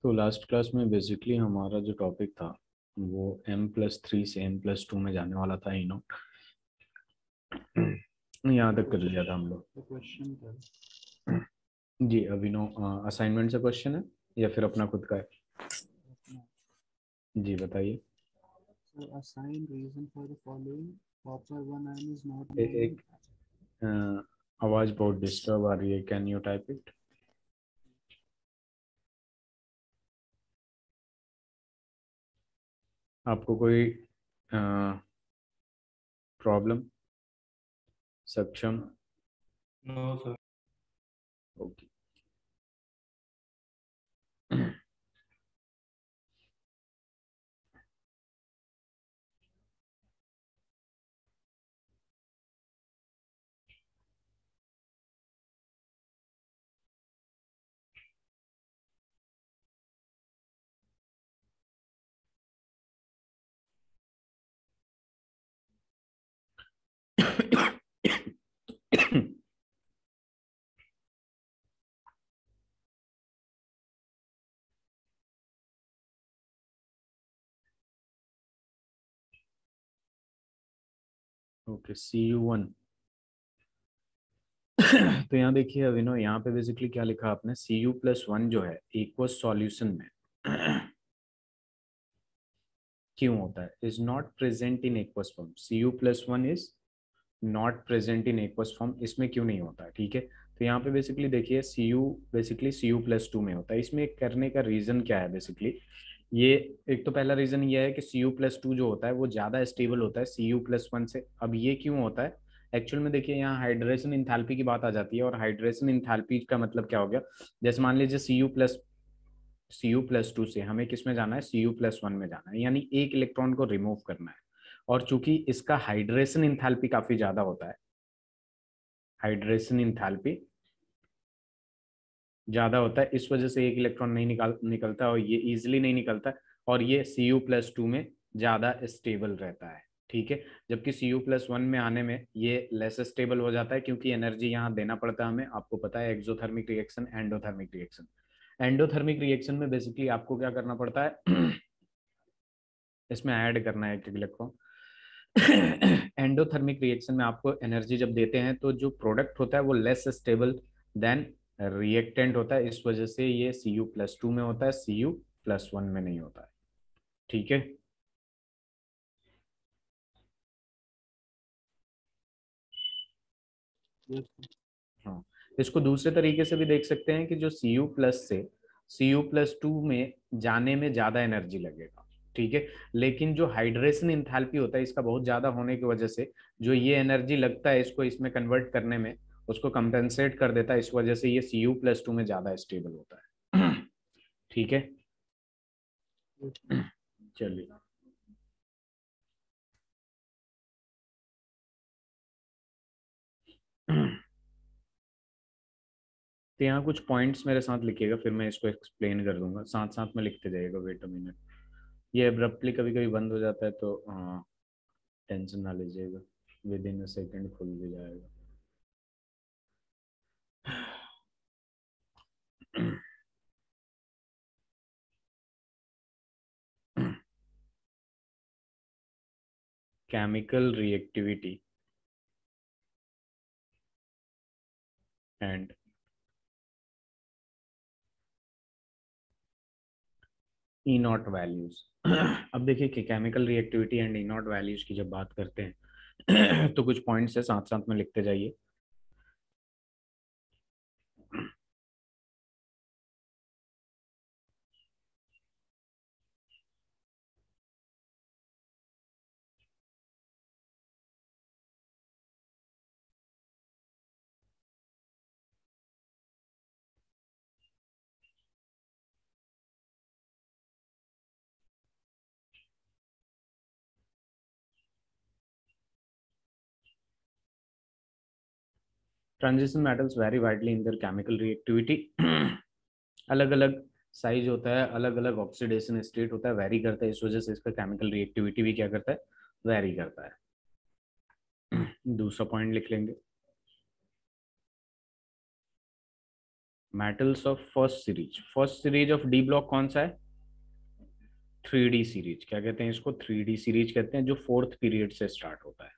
तो last class में basically हमारा जो टॉपिक था वो M+3 से M+2 में जाने वाला था इनो। यहाँ तक कर लिया था हम लोग। क्वेश्चन था। जी अभिनव, असाइनमेंट से क्वेश्चन है या फिर अपना खुद का है? जी बताइए। So assign reason for the following. Copper 1 ion is not एक moving. आवाज़ बहुत डिस्टर्ब आ रही है, कैन यू टाइप इट? आपको कोई problem? Saksham? No sir. Okay. Okay, CU1। तो यहाँ देखिए अभिनव, यहाँ पे बेसिकली क्या लिखा आपने, Cu+1 जो है एक्वस सॉल्यूशन में क्यों होता है? Is not present in aqueous form. Cu+1 is not present in aqueous form, इसमें क्यों नहीं होता है? ठीक है, तो यहाँ पे बेसिकली देखिए Cu बेसिकली Cu+2 में होता है। इसमें करने का रीजन क्या है बेसिकली? ये एक तो पहला रीजन ये है कि Cu+2 जो होता है वो ज्यादा स्टेबल होता है Cu+1 से। अब ये क्यों होता है एक्चुअल में? देखिए यहाँ हाइड्रेशन इंथैल्पी की बात आ जाती है, और हाइड्रेशन इंथैल्पी का मतलब क्या हो गया? जैसे मान लीजिए Cu+2 से हमें किस में जाना है? Cu+1 में जाना है, यानी एक इलेक्ट्रॉन को रिमूव करना है। और चूंकि इसका हाइड्रेशन इंथैल्पी काफी ज्यादा होता है, हाइड्रेशन इंथैल्पी ज्यादा होता है, इस वजह से एक इलेक्ट्रॉन नहीं निकलता, और ये इजिली नहीं निकलता, और ये Cu+2 में ज्यादा स्टेबल रहता है। ठीक है, जबकि Cu+1 में आने में ये लेस स्टेबल हो जाता है, क्योंकि एनर्जी यहाँ देना पड़ता है हमें। आपको पता है exothermic reaction, endothermic reaction. Endothermic reaction में बेसिकली आपको क्या करना पड़ता है? इसमें ऐड करना है एक इलेक्ट्रॉन। एंडोथर्मिक रिएक्शन में आपको एनर्जी जब देते हैं तो जो प्रोडक्ट होता है वो लेस स्टेबल देन रिएक्टेंट होता है, इस वजह से ये Cu+2 में होता है, Cu+1 में नहीं होता है। ठीक है। हाँ, इसको दूसरे तरीके से भी देख सकते हैं कि जो Cu+ से Cu+2 में जाने में ज्यादा एनर्जी लगेगा। ठीक है, लेकिन जो हाइड्रेशन इंथैल्पी होता है इसका बहुत ज्यादा होने की वजह से जो ये एनर्जी लगता है इसको इसमें कन्वर्ट करने में, उसको कंपेंसेट कर देता है, इस वजह से ये Cu+2 में ज्यादा स्टेबल होता है। ठीक है। चलिए, तो यहाँ कुछ पॉइंट्स मेरे साथ लिखिएगा, फिर मैं इसको एक्सप्लेन कर दूंगा, साथ साथ में लिखते जाइएगा। वेट अ मिनट, ये अब्रप्टली कभी कभी बंद हो जाता है, तो टेंशन ना लीजिएगा, विद इन अ सेकेंड खुल भी जाएगा। Chemical reactivity and E naught values. अब देखिए कि chemical reactivity and E naught values की जब बात करते हैं तो कुछ पॉइंट्स है, साथ साथ में लिखते जाइए। Transition metals very widely in their chemical reactivity. अलग अलग साइज होता है, अलग अलग ऑक्सीडेशन स्टेट होता है, वेरी करता है, इस वजह से इसका केमिकल रिएक्टिविटी भी क्या करता है? वेरी करता है। दूसरा पॉइंट लिख लेंगे। Metals of first series of D block कौन सा है? 3D series. क्या कहते हैं इसको? 3D सीरीज कहते हैं, जो फोर्थ पीरियड से स्टार्ट होता है।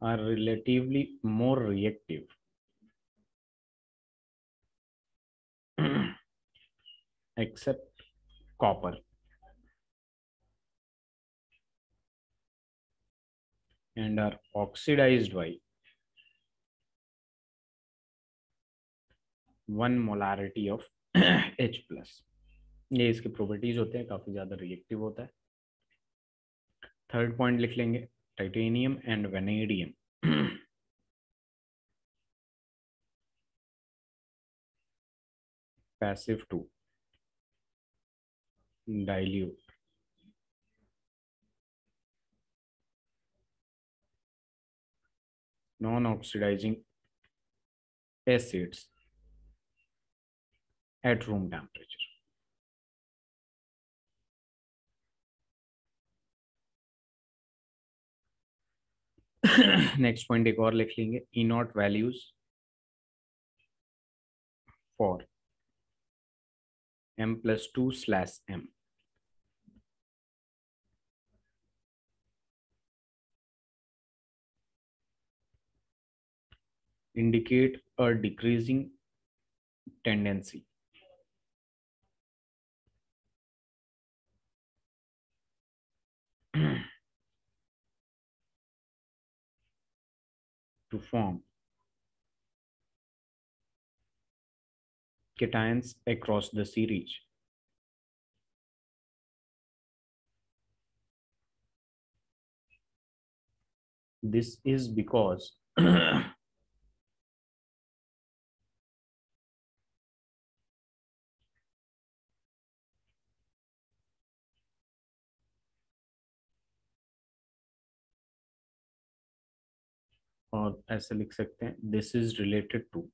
Are relatively more reactive except copper and are oxidized by 1 molarity of H plus। ये इसके प्रॉपर्टीज होते हैं, काफी ज्यादा रिएक्टिव होता है। थर्ड पॉइंट लिख लेंगे, titanium and vanadium passive to dilute non-oxidizing acids at room temperature। Next point एक और लिख लेंगे, E naught values for M+2/M। indicate a decreasing tendency to form cations across the series। This is because और ऐसे लिख सकते हैं, this is related to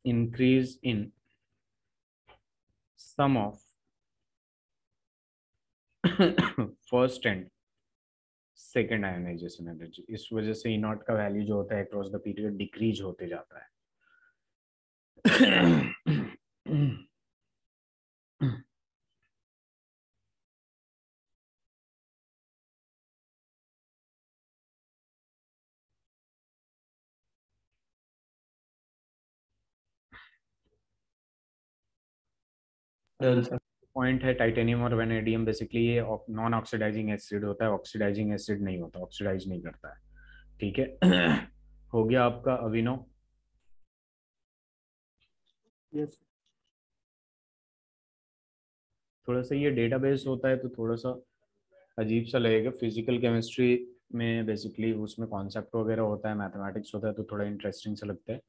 increase in sum of first and second ionisation energy. इस वजह से ई not का value जो होता है अक्रॉस द पीरियड डिक्रीज होते जाता है। पॉइंट है, टाइटेनियम और वेनेडियम बेसिकली ये नॉन ऑक्सीडाइजिंग एसिड होता है, ऑक्सीडाइजिंग एसिड नहीं होता, ऑक्सीडाइज नहीं करता है। ठीक है। हो गया आपका अभिनव? यस। थोड़ा सा ये डेटाबेस होता है तो थोड़ा सा अजीब सा लगेगा, फिजिकल केमिस्ट्री में बेसिकली उसमें कॉन्सेप्ट वगैरह होता है, मैथमेटिक्स होता है, तो थोड़ा इंटरेस्टिंग सा लगता है।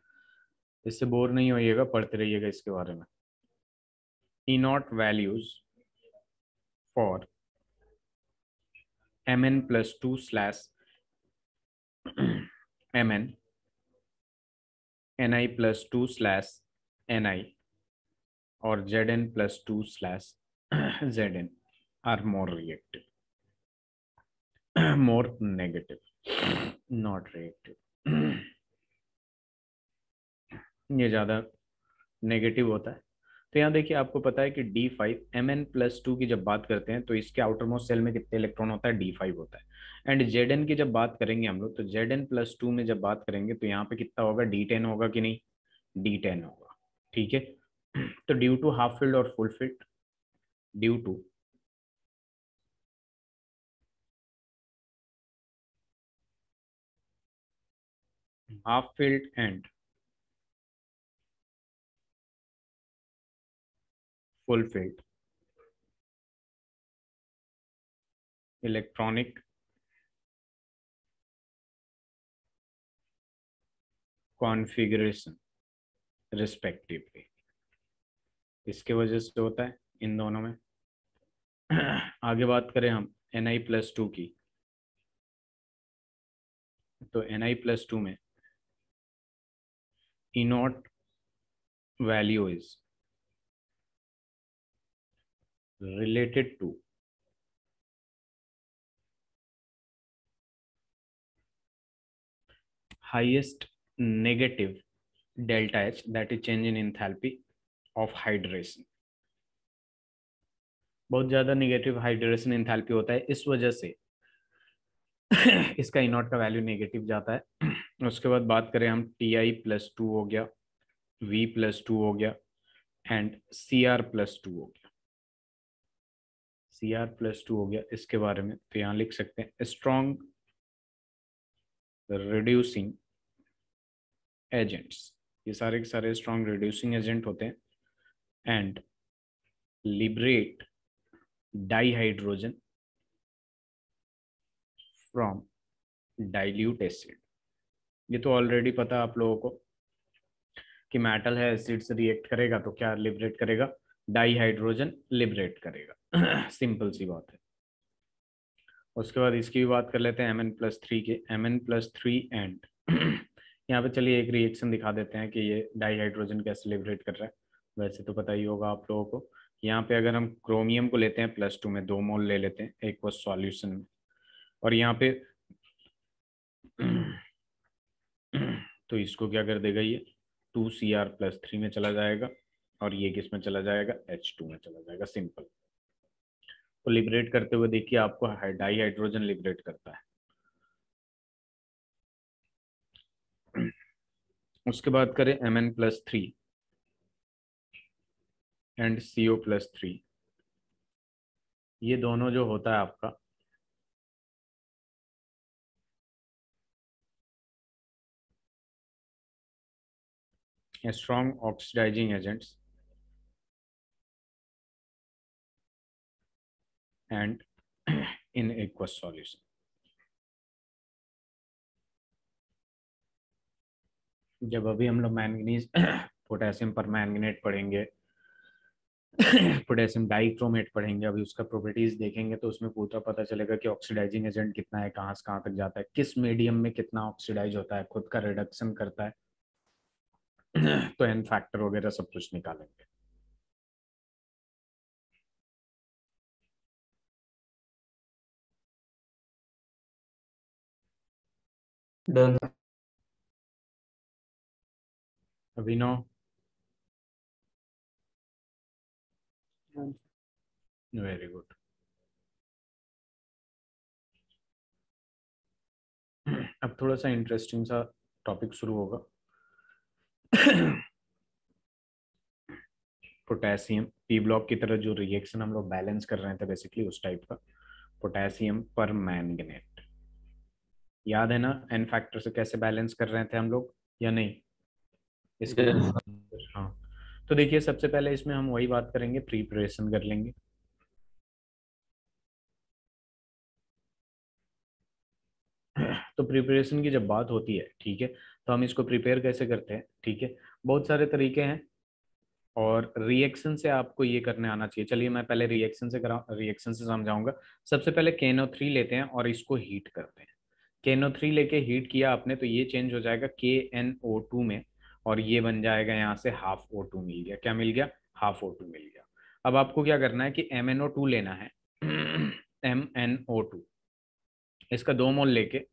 इससे बोर नहीं होइएगा, पढ़ते रहिएगा इसके बारे में। E naught values for Mn+2/Mn, Ni+2/Ni और Zn+2/Zn are more reactive, more negative, not reactive। ये ज़्यादा नेगेटिव होता है। तो यहाँ देखिए, आपको पता है कि D5 Mn+2 की जब बात करते हैं तो इसके आउटर मोस्ट सेल में कितने इलेक्ट्रॉन होता है? D5 होता है। एंड Zn की जब बात करेंगे हम लोग, तो Zn+2 में जब बात करेंगे तो यहाँ पे कितना होगा? D10 होगा कि नहीं? D10 होगा। ठीक है। तो ड्यू टू हाफ फील्ड और full filled, due to half filled and full filled electronic configuration respectively, इसके वजह से होता है इन दोनों में। आगे बात करें हम Ni+2 की, तो Ni+2 में E naught value is related to highest negative delta H, that is change in enthalpy of hydration. बहुत ज्यादा नेगेटिव हाइड्रेशन एंथैल्पी होता है, इस वजह से इसका इनॉट का वैल्यू नेगेटिव जाता है। उसके बाद बात करें हम Ti+2 हो गया, V+2 हो गया एंड Cr+2 हो गया। Cr+2 हो गया इसके बारे में तो यहाँ लिख सकते हैं स्ट्रॉन्ग रिड्यूसिंग एजेंट्स, ये सारे के सारे स्ट्रॉन्ग रिड्यूसिंग एजेंट होते हैं and liberate dihydrogen from dilute acid. ये तो ऑलरेडी पता है आप लोगों को कि मेटल है, एसिड से रिएक्ट करेगा तो क्या लिबरेट करेगा, डाइहाइड्रोजन लिबरेट करेगा। सिंपल सी बात है। उसके बाद इसकी भी बात कर लेते हैं Mn+3 के। Mn+3 एंड यहाँ पे चलिए एक रिएक्शन दिखा देते हैं कि ये डाइहाइड्रोजन कैसे लिबरेट कर रहा है। वैसे तो पता ही होगा आप लोगों को। यहाँ पे अगर हम क्रोमियम को लेते हैं +2 में, 2 मोल ले लेते हैं एक was सॉल्यूशन में, और यहाँ पे तो इसको क्या कर देगा, ये 2Cr+3 में चला जाएगा और ये किस में चला जाएगा, H2 में चला जाएगा। सिंपल। तो लिबरेट करते हुए देखिए आपको डाइहाइड्रोजन लिबरेट करता है। उसके बाद करें Mn+3 एंड CO+3, ये दोनों जो होता है आपका strong oxidising agents and in aqueous solution. जब अभी हम लोग मैंगनीज पोटेशियम पर मैंगनेट पढ़ेंगे, पोटेशियम डाइक्रोमेट पढ़ेंगे, अभी उसका प्रॉपर्टीज देखेंगे तो उसमें पूरा पता चलेगा कि ऑक्सीडाइजिंग एजेंट कितना है, कहाँ से कहाँ तक जाता है, किस मीडियम में कितना ऑक्सीडाइज होता है, खुद का रिडक्शन करता है। तो एन फैक्टर वगैरह सब कुछ निकालेंगे। डन। अभिनव, Done. Very good. अब थोड़ा सा इंटरेस्टिंग सा टॉपिक शुरू होगा। पोटेशियम पी ब्लॉक की तरह जो रिएक्शन हम लोग बैलेंस कर रहे थे, बेसिकली उस टाइप का पोटेशियम पर मैंगनेट। याद है ना एन फैक्टर से कैसे बैलेंस कर रहे थे हम लोग या नहीं? इसके हाँ, तो देखिए सबसे पहले इसमें हम वही बात करेंगे, प्रिपरेशन कर लेंगे। तो प्रिपरेशन की जब बात होती है, ठीक है, तो हम इसको प्रिपेयर कैसे करते हैं, ठीक है, बहुत सारे तरीके हैं और रिएक्शन से आपको ये करने आना चाहिए। चलिए मैं पहले रिएक्शन से समझाऊंगा। सबसे पहले KNO3 लेते हैं और इसको हीट करते हैं। KNO3 लेके हीट किया आपने तो ये चेंज हो जाएगा KNO2 में और ये बन जाएगा यहाँ से हाफ O2 मिल गया। क्या मिल गया? हाफ O2 मिल गया। अब आपको क्या करना है कि MnO2 लेना है। MnO2 इसका 2 मोल लेके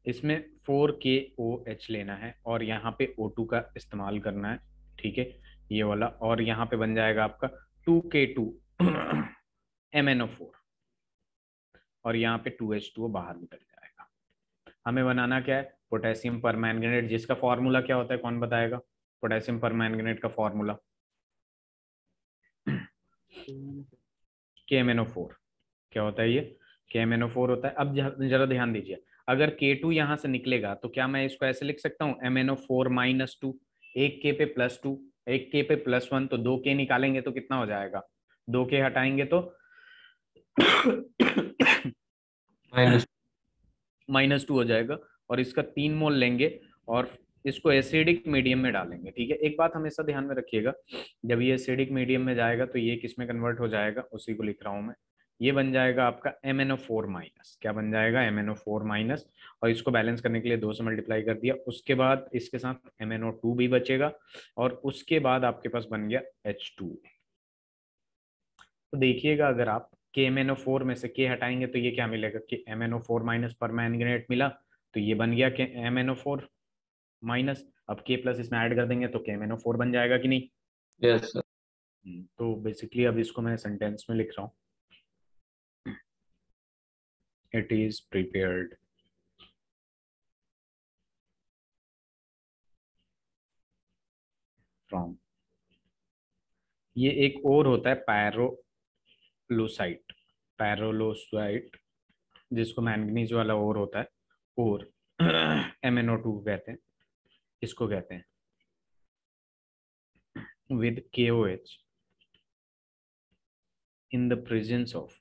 इसमें 4KOH लेना है और यहाँ पे O2 का इस्तेमाल करना है, ठीक है, ये वाला, और यहाँ पे बन जाएगा आपका 2K2 MnO4 और यहाँ पे 2H2O बाहर निकल जाएगा। हमें बनाना क्या है? पोटेशियम पर मैंगनेट, जिसका फॉर्मूला क्या होता है, कौन बताएगा? पोटेशियम पर मैंगनेट का फॉर्मूला KMnO4। क्या होता है ये? KMnO4 होता है। अब जरा ध्यान दीजिए, अगर K2 यहाँ से निकलेगा तो क्या मैं इसको ऐसे लिख सकता हूँ MnO4-2, एक K पे +2, एक K पे +1, तो 2K निकालेंगे तो कितना हो जाएगा? 2K हटाएंगे तो -2 हो जाएगा और इसका 3 मोल लेंगे और इसको एसिडिक मीडियम में डालेंगे, ठीक है। एक बात हमेशा ध्यान में रखिएगा, जब ये एसिडिक मीडियम में जाएगा तो ये किस में कन्वर्ट हो जाएगा, उसी को लिख रहा हूं मैं, ये बन जाएगा आपका MnO4-। क्या बन जाएगा? MnO4-। और इसको बैलेंस करने के लिए 2 से मल्टीप्लाई कर दिया। उसके बाद इसके साथ MnO2 भी बचेगा और उसके बाद आपके पास बन गया H2। तो देखिएगा अगर आप KMnO4 में से K हटाएंगे तो ये क्या मिलेगा कि MnO4 माइनस परमैंगनेट मिला, तो ये बन गया MnO4 माइनस। अब K प्लस इसमें ऐड कर देंगे तो KMnO4 बन जाएगा कि नहीं। Yes, sir. तो बेसिकली अब इसको मैं सेंटेंस में लिख रहा हूँ, इट इज प्रिपेयर्ड फ्रॉम, ये एक और होता है पैरोलोसाइट, पैरोलोसाइट जिसको मैंगनीज वाला और होता है, और MnO2 कहते हैं, इसको कहते हैं with KOH in the presence of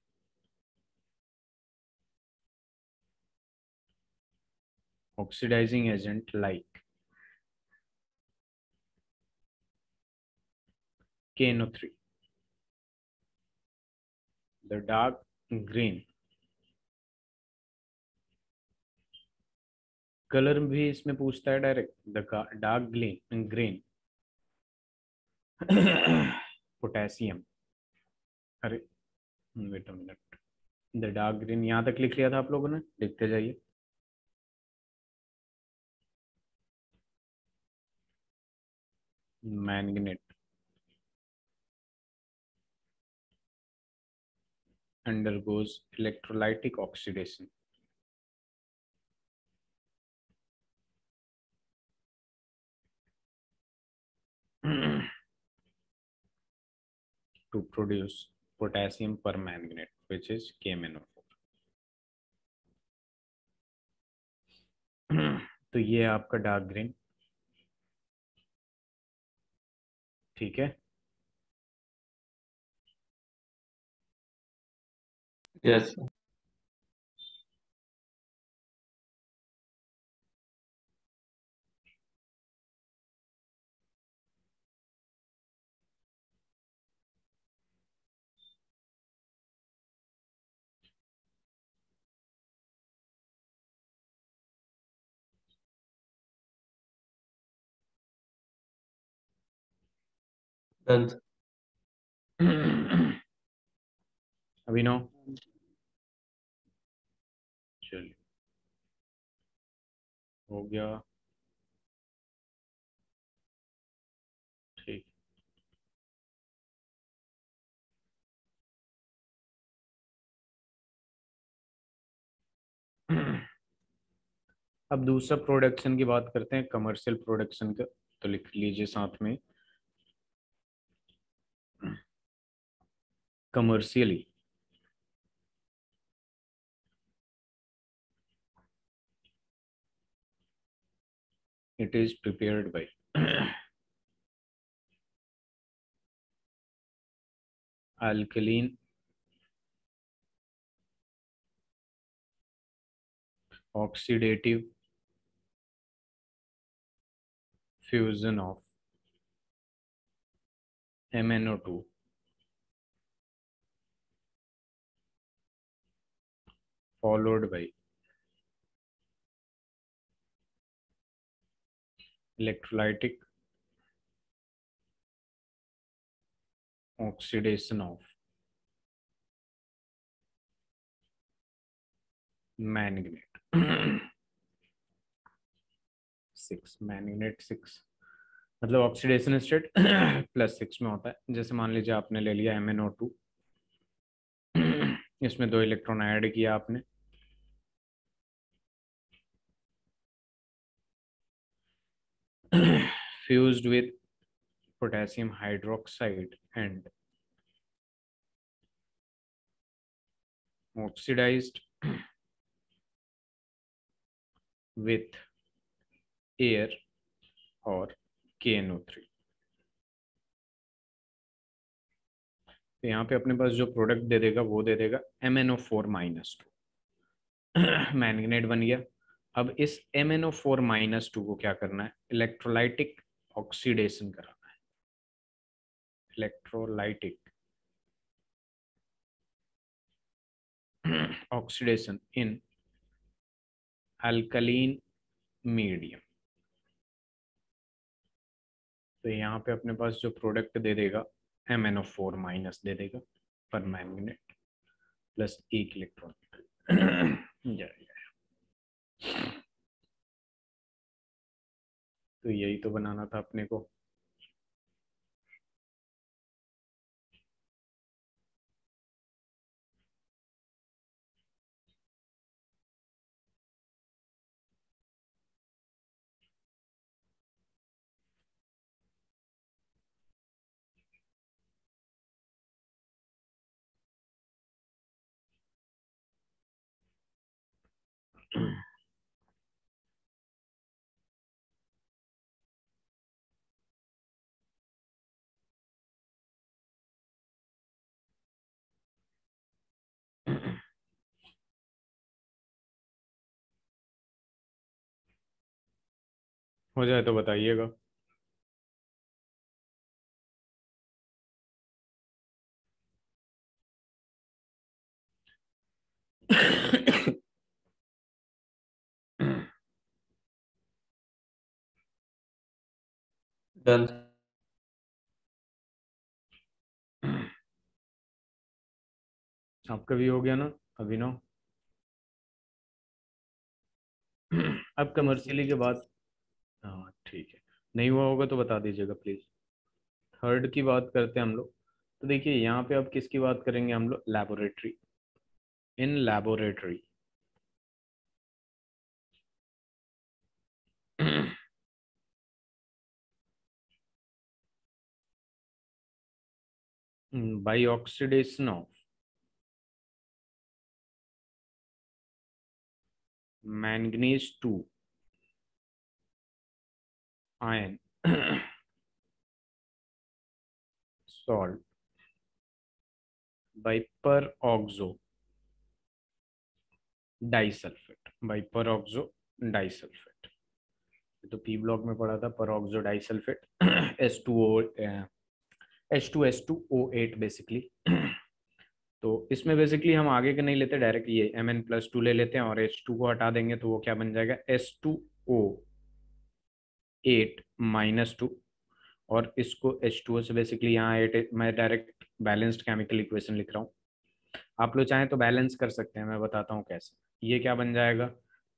oxidizing agent like KNO3. The dark green colour भी इसमें पूछता है direct, the dark green potassium, अरे wait a minute, the dark green यहाँ तक लिख लिया था आप लोगों ने, लिखते जाइए। Manganate undergoes electrolytic oxidation to produce potassium permanganate which is KMnO4. तो ये है आपका डार्क ग्रीन, ठीक है। Yes, sir. Done, sir. अभिनव चलिए हो गया, ठीक। अब दूसरा प्रोडक्शन की बात करते हैं, कमर्शियल प्रोडक्शन का, तो लिख लीजिए साथ में commercially it is prepared by alkaline oxidative fusion of MnO2 followed by electrolytic oxidation of manganate 6, manganate 6 मतलब ऑक्सीडेशन स्टेट +6 में होता है। जैसे मान लीजिए आपने ले लिया MnO2, इसमें 2 इलेक्ट्रॉन ऐड किया आपने, fused with potassium hydroxide and oxidized with air और KNO3। तो यहाँ पे अपने पास जो प्रोडक्ट दे देगा वो दे देगा MnO4-2, मैंगनेट बन गया। अब इस MnO4-2 को क्या करना है, इलेक्ट्रोलाइटिक ऑक्सीडेशन कराना है, इलेक्ट्रोलाइटिक ऑक्सीडेशन इन अल्कलीन मीडियम। तो यहाँ पे अपने पास जो प्रोडक्ट दे देगा MnO4- दे देगा, पर मैग्नेट प्लस 1 इलेक्ट्रॉन। तो यही तो बनाना था अपने को। हो जाए तो बताइएगा। डन। आपका भी हो गया ना अभिनव? अब कमर्शियली के बाद, हाँ ठीक है, नहीं हुआ होगा तो बता दीजिएगा प्लीज। थर्ड की बात करते हैं हम लोग। तो देखिए यहाँ पे अब किसकी बात करेंगे हम लोग? Laboratory. In laboratory by oxidation of manganese 2 iron salt by peroxo disulphate, by peroxo disulphate. तो पी ब्लॉक में पढ़ा था peroxo डाइसल्फेट H2S2O8 बेसिकली। तो इसमें बेसिकली हम आगे के नहीं लेते, डायरेक्ट ये Mn+2 ले लेते हैं और H2 को हटा देंगे तो वो क्या बन जाएगा? S2O8-2। और इसको H2O से बेसिकली यहाँ 8, मैं डायरेक्ट बैलेंस्ड केमिकल इक्वेशन लिख रहा हूँ। आप लोग चाहें तो बैलेंस कर सकते हैं, मैं बताता हूँ कैसे। ये क्या बन जाएगा?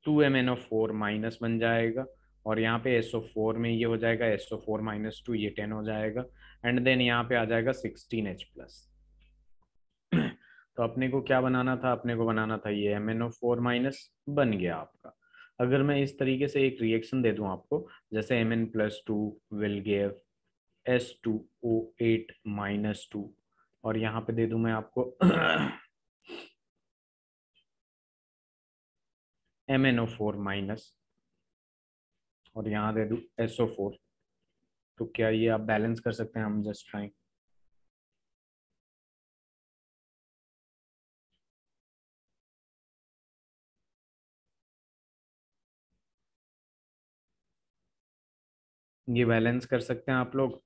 2MnO4 माइनस बन जाएगा, और यहाँ पे SO4 में ये हो जाएगा SO4-2, ये 10 हो जाएगा, एंड देन यहाँ पे आ जाएगा 16H+। तो अपने को क्या बनाना था? अपने को बनाना था ये MnO4- बन गया आपका। अगर मैं इस तरीके से एक रिएक्शन दे दूं आपको, जैसे Mn+2 विल गिव S2O8-2, और यहाँ पे दे दूं मैं आपको MnO4-, और यहाँ दे दूं SO4। तो क्या ये आप बैलेंस कर सकते हैं? हम जस्ट ट्राइंग। ये बैलेंस कर सकते हैं आप लोग?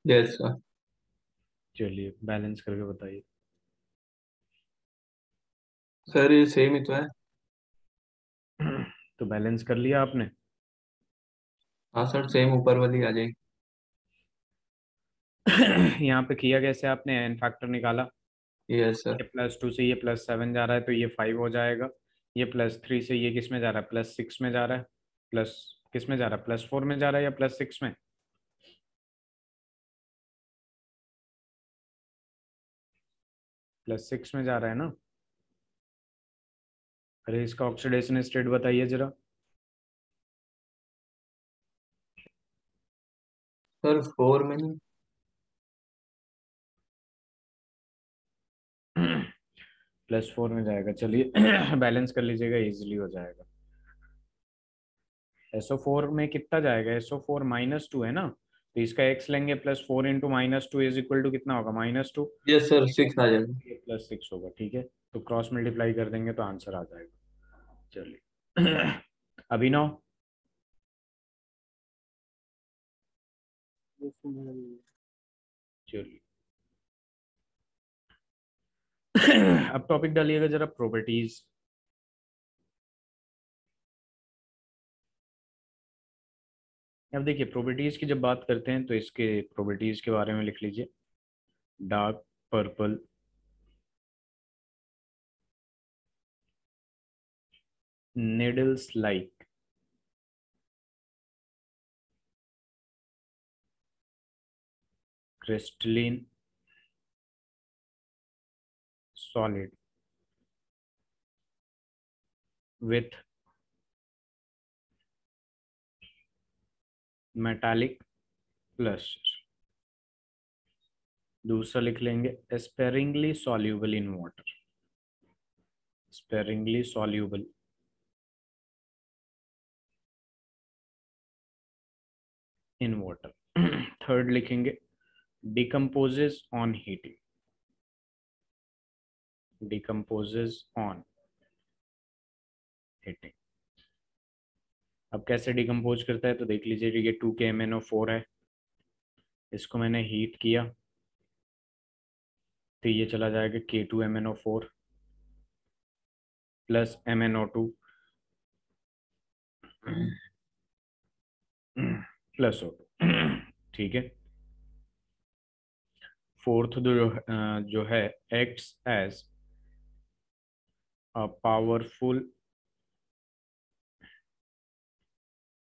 Yes sir. चलिए बैलेंस करके बताइए। सर ये सेम ही तो है। तो बैलेंस कर लिया आपने? हाँ सर, सेम ऊपर वाली आ जाएगी। यहाँ पे किया कैसे आपने? एन फैक्टर निकाला, यस सर। ये +2 से ये +7 जा रहा है तो ये 5 हो जाएगा। ये +3 से ये किस में जा रहा है? +6 में जा रहा है। प्लस किस में जा रहा है? +4 में जा रहा है या +6 में? +6 में जा रहा है ना? अरे इसका ऑक्सीडेशन स्टेट बताइए जरा। सर 4 में नहीं। +4 में जाएगा, चलिए बैलेंस कर लीजिएगा, इजीली हो जाएगा। SO4 में कितना जाएगा? SO4-2 है ना, तो इसका x लेंगे, +4 × -2 कितना होगा? -2। यस सर, 6 आ जाएगा। ये +6 होगा, ठीक है। तो क्रॉस मल्टीप्लाई कर देंगे तो आंसर आ जाएगा। चलिए अभिनव, ये फीमेल है। चलिए अब टॉपिक डालिएगा जरा प्रॉपर्टीज। अब देखिए प्रॉपर्टीज की जब बात करते हैं तो इसके प्रॉपर्टीज के बारे में लिख लीजिए। Dark purple, needles like crystalline solid with metallic cluster। दूसरा लिख लेंगे sparingly soluble in water, sparingly soluble in water। Third लिखेंगे decomposes on heating, decomposes on heating। अब कैसे डिकम्पोज करता है तो देख लीजिए, ये 2KMnO4 है, इसको मैंने हीट किया तो ये चला जाएगा K2MnO4 plus MnO2 plus O2। ठीक है। फोर्थ जो है acts as a powerful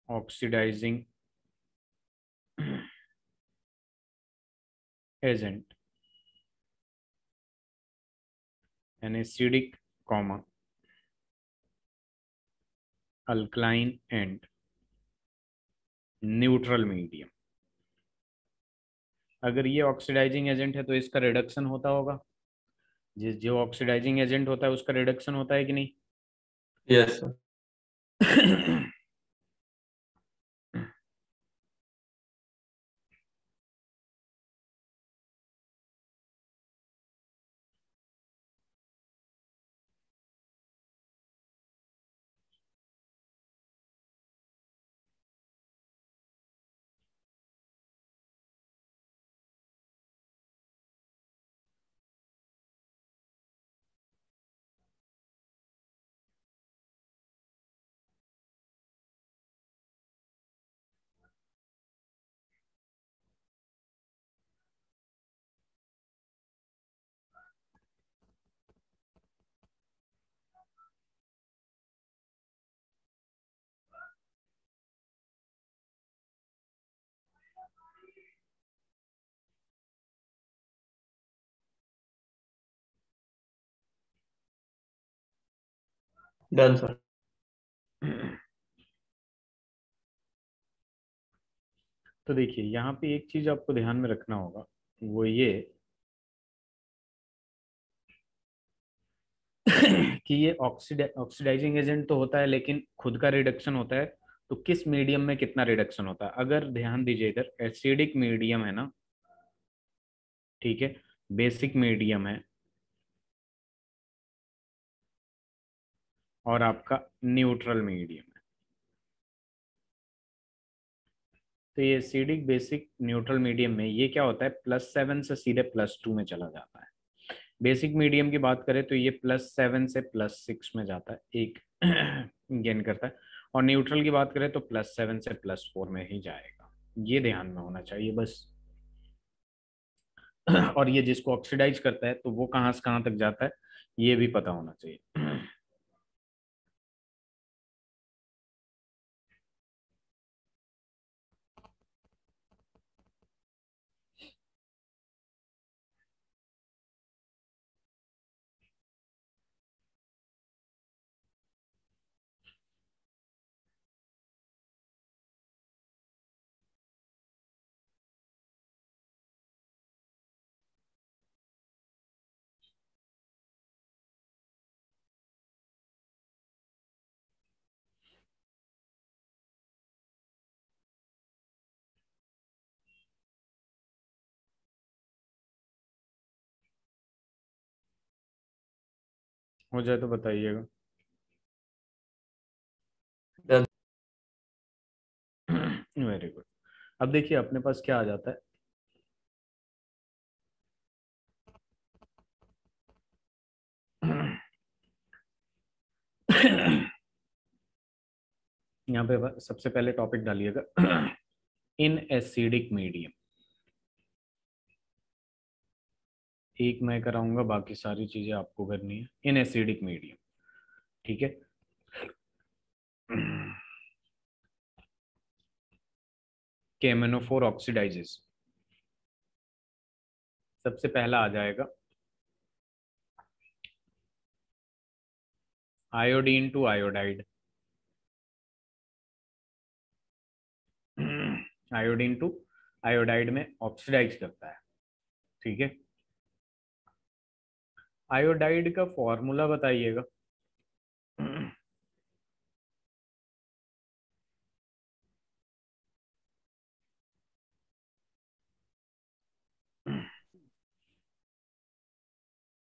oxidising agent, an acidic, alkaline and neutral medium. अगर ये ऑक्सीडाइजिंग एजेंट है तो इसका रिडक्शन होता होगा, जिस जो ऑक्सीडाइजिंग एजेंट होता है उसका रिडक्शन होता है कि नहीं? Yes sir. Done sir. तो देखिए यहाँ पे एक चीज आपको ध्यान में रखना होगा, वो ये कि ये ऑक्सीडाइजिंग एजेंट तो होता है लेकिन खुद का रिडक्शन होता है, तो किस मीडियम में कितना रिडक्शन होता है। अगर ध्यान दीजिए इधर एसिडिक मीडियम है ना, ठीक है, बेसिक मीडियम है और आपका न्यूट्रल मीडियम है, तो ये एसिडिक बेसिक न्यूट्रल मीडियम में ये क्या होता है, +7 से सीधे +2 में चला जाता है। बेसिक मीडियम की बात करें तो ये +7 से +6 में जाता है, एक गेन करता है। और न्यूट्रल की बात करें तो +7 से +4 में ही जाएगा, ये ध्यान में होना चाहिए बस। और ये जिसको ऑक्सीडाइज करता है तो वो कहाँ से कहाँ तक जाता है ये भी पता होना चाहिए। हो जाए तो बताइएगा। डन। Very good. अब देखिए अपने पास क्या आ जाता है, यहाँ पे सबसे पहले टॉपिक डालिएगा इन एसिडिक मीडियम। एक मैं कराऊंगा, बाकी सारी चीजें आपको करनी है। इन एसिडिक मीडियम, ठीक है। KMnO4 ऑक्सीडाइजेस, सबसे पहला आ जाएगा iodine to iodide. Iodine to iodide में ऑक्सीडाइज करता है, ठीक है। आयोडाइड का फॉर्मूला बताइएगा।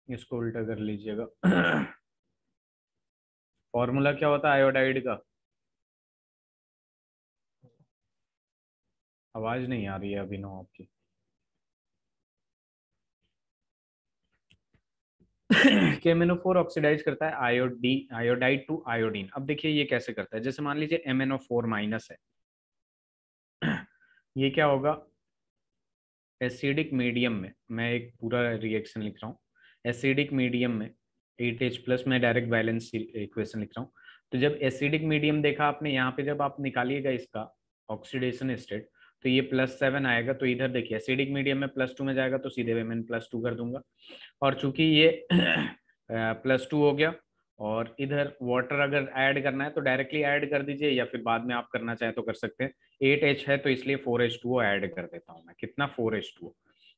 इसको उल्टा कर लीजिएगा। फॉर्मूला क्या होता है आयोडाइड का? आवाज नहीं आ रही है अभिनव आपकी। KMnO4 ऑक्सीडाइज करता है आयोडाइड टू आयोडीन। अब देखिए ये कैसे करता है, जैसे मान लीजिए MnO4 माइनस है, ये क्या होगा, एसिडिक मीडियम में, मैं एक पूरा रिएक्शन लिख रहा हूँ, एसिडिक मीडियम में 8H प्लस, मैं डायरेक्ट बैलेंस इक्वेशन लिख रहा हूँ। तो जब एसिडिक मीडियम देखा आपने, यहाँ पे जब आप निकालिएगा इसका ऑक्सीडेशन स्टेट, तो ये +7 आएगा। तो इधर देखिए एसिडिक मीडियम में +2 में जाएगा, तो सीधे वे मैं +2 कर दूंगा। और चूंकि ये +2 हो गया, और इधर वाटर अगर ऐड करना है तो डायरेक्टली ऐड कर दीजिए, या फिर बाद में आप करना चाहें तो कर सकते हैं। 8H है तो इसलिए 4H2O ऐड कर देता हूं मैं। कितना? 4H2O।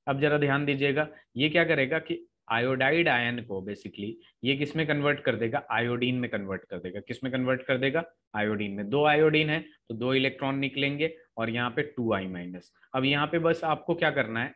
अब जरा ध्यान दीजिएगा, ये क्या करेगा कि आयोडाइड आयन को बेसिकली ये किस में कन्वर्ट कर देगा, आयोडीन में कन्वर्ट कर देगा। किस में कन्वर्ट कर देगा? आयोडीन में। 2 आयोडीन है तो 2 इलेक्ट्रॉन निकलेंगे, और यहाँ पे 2I-। अब यहाँ पे बस आपको क्या करना है,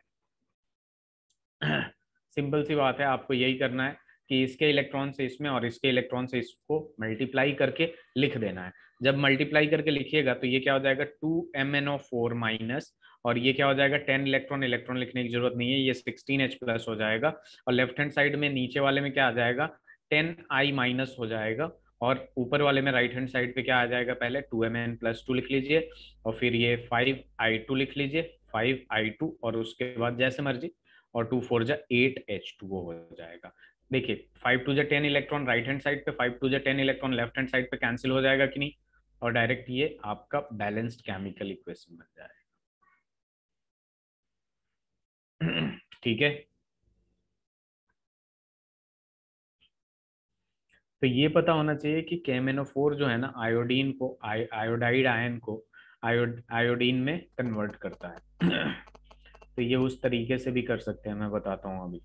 सिंपल सी बात है, आपको यही करना है कि इसके इलेक्ट्रॉन से इसमें और इसके इलेक्ट्रॉन से इसको मल्टीप्लाई करके लिख देना है। जब मल्टीप्लाई करके लिखिएगा तो ये क्या हो जाएगा, 2MnO4 माइनस, और ये क्या हो जाएगा, 10 इलेक्ट्रॉन, इलेक्ट्रॉन लिखने की जरूरत नहीं है, ये 16H प्लस हो जाएगा। और लेफ्ट हैंड साइड में नीचे वाले में क्या आ जाएगा, 10I माइनस हो जाएगा। और ऊपर वाले में राइट हैंड साइड पे क्या आ जाएगा, पहले 2Mn+2 लिख लीजिए, और फिर ये 5I2 लिख लीजिए, 5I2, और उसके बाद जैसे मर्जी, और 2 4 जा 8H2O हो जाएगा। देखिए 5 2 जा 10 इलेक्ट्रॉन राइट हैंड साइड पे, 5 2 जा 10 इलेक्ट्रॉन लेफ्ट हैंड साइड पे कैंसिल हो जाएगा कि नहीं, और डायरेक्ट ये आपका बैलेंस्ड केमिकल इक्वेशन बन जाएगा। ठीक है। तो ये पता होना चाहिए कि KMnO4 जो है ना, आयोडीन को आयोडाइड आयन को आयोडीन में कन्वर्ट करता है। तो ये उस तरीके से भी कर सकते हैं, मैं बताता हूँ अभी।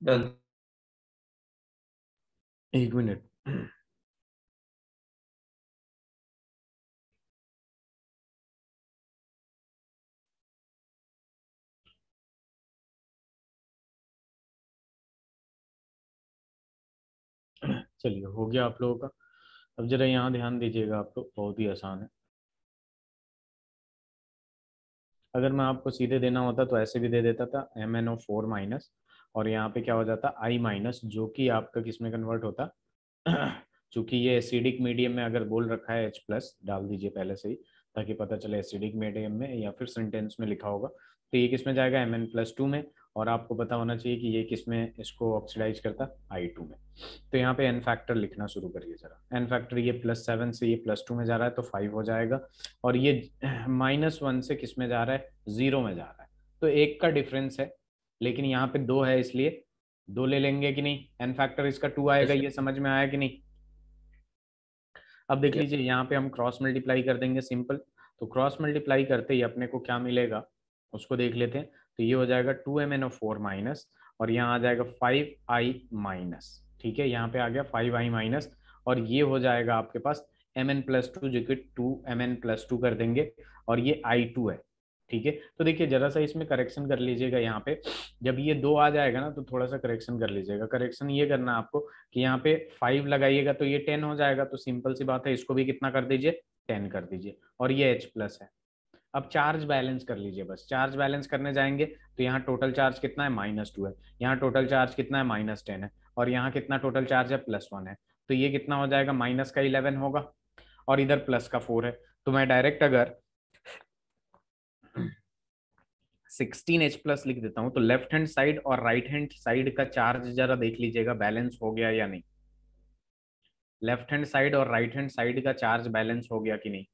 डन। एक मिनट। चलिए हो गया आप लोगों का। अब जरा यहाँ ध्यान दीजिएगा, आप तो बहुत ही आसान है। अगर मैं आपको सीधे देना होता तो ऐसे भी दे देता था MnO4 माइनस, और यहाँ पे क्या हो जाता I माइनस, जो कि आपका किस में कन्वर्ट होता चूंकि ये एसिडिक मीडियम में अगर बोल रखा है H प्लस डाल दीजिए पहले से ही, ताकि पता चले एसिडिक मीडियम में या फिर सेंटेंस में लिखा होगा, तो ये किस में जाएगा Mn+2 में, और आपको पता होना चाहिए कि ये किस में इसको ऑक्सीडाइज करता I2 में। तो यहाँ पे एन फैक्टर लिखना शुरू करिए जरा। एन फैक्टर ये +7 से ये +2 में जा रहा है तो 5 हो जाएगा, और ये -1 से किस में जा रहा है, 0 में जा रहा है, तो एक का डिफरेंस है, लेकिन यहाँ पे 2 है इसलिए 2 ले लेंगे कि नहीं। एन फैक्टर इसका 2 आएगा, ये समझ में आया कि नहीं। अब देख लीजिए यहाँ पे हम क्रॉस मल्टीप्लाई कर देंगे सिंपल, तो क्रॉस मल्टीप्लाई करते ही अपने को क्या मिलेगा उसको देख लेते हैं। तो ये हो जाएगा 2MnO4 माइनस, और यहाँ आ जाएगा 5I माइनस, ठीक है, यहाँ पे आ गया 5I माइनस, और ये हो जाएगा आपके पास Mn+2, जो कि 2Mn+2 कर देंगे, और ये I2 है, ठीक है। तो देखिए जरा सा इसमें करेक्शन कर लीजिएगा, यहाँ पे जब ये 2 आ जाएगा ना तो थोड़ा सा करेक्शन कर लीजिएगा। करेक्शन ये करना आपको कि यहाँ पे 5 लगाइएगा तो ये 10 हो जाएगा, तो सिंपल सी बात है, इसको भी कितना कर दीजिए, 10 कर दीजिए, और ये H प्लस है। अब चार्ज बैलेंस कर लीजिए, बस चार्ज बैलेंस करने जाएंगे तो यहाँ टोटल चार्ज कितना है, -2 है, यहाँ टोटल चार्ज कितना है, -10 है, और यहाँ कितना टोटल चार्ज है, +1 है, तो ये कितना हो जाएगा, माइनस का 11 होगा, और इधर प्लस का 4 है। तो मैं डायरेक्ट अगर 16H प्लस लिख देता हूं, तो लेफ्ट हैंड साइड और राइट हैंड साइड का चार्ज जरा देख लीजिएगा बैलेंस हो गया या नहीं। लेफ्ट हैंड साइड और राइट हैंड साइड का चार्ज बैलेंस हो गया कि नहीं,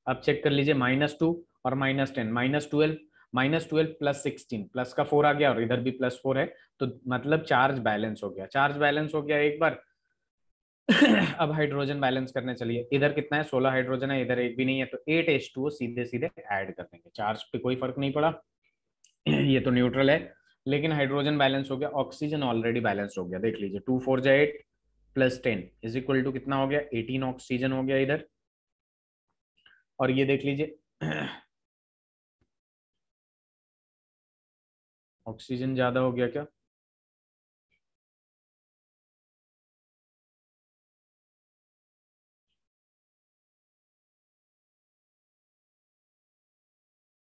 अब चेक कर लीजिए। -2 और -10, -12, -12 +16, प्लस का 4 आ गया, और इधर भी +4 है, तो मतलब चार्ज बैलेंस हो गया। चार्ज बैलेंस हो गया एक बार अब हाइड्रोजन बैलेंस करने चलिए। इधर कितना है, 16 हाइड्रोजन है, इधर एक भी नहीं है, तो 8H2O सीधे सीधे ऐड कर देंगे, चार्ज पे कोई फर्क नहीं पड़ा ये तो न्यूट्रल है, लेकिन हाइड्रोजन बैलेंस हो गया, ऑक्सीजन ऑलरेडी बैलेंस हो गया। देख लीजिए 2 4 8 +10 इज इक्वल टू कितना हो गया, 18 ऑक्सीजन हो गया इधर। और ये देख लीजिए ऑक्सीजन ज्यादा हो गया क्या,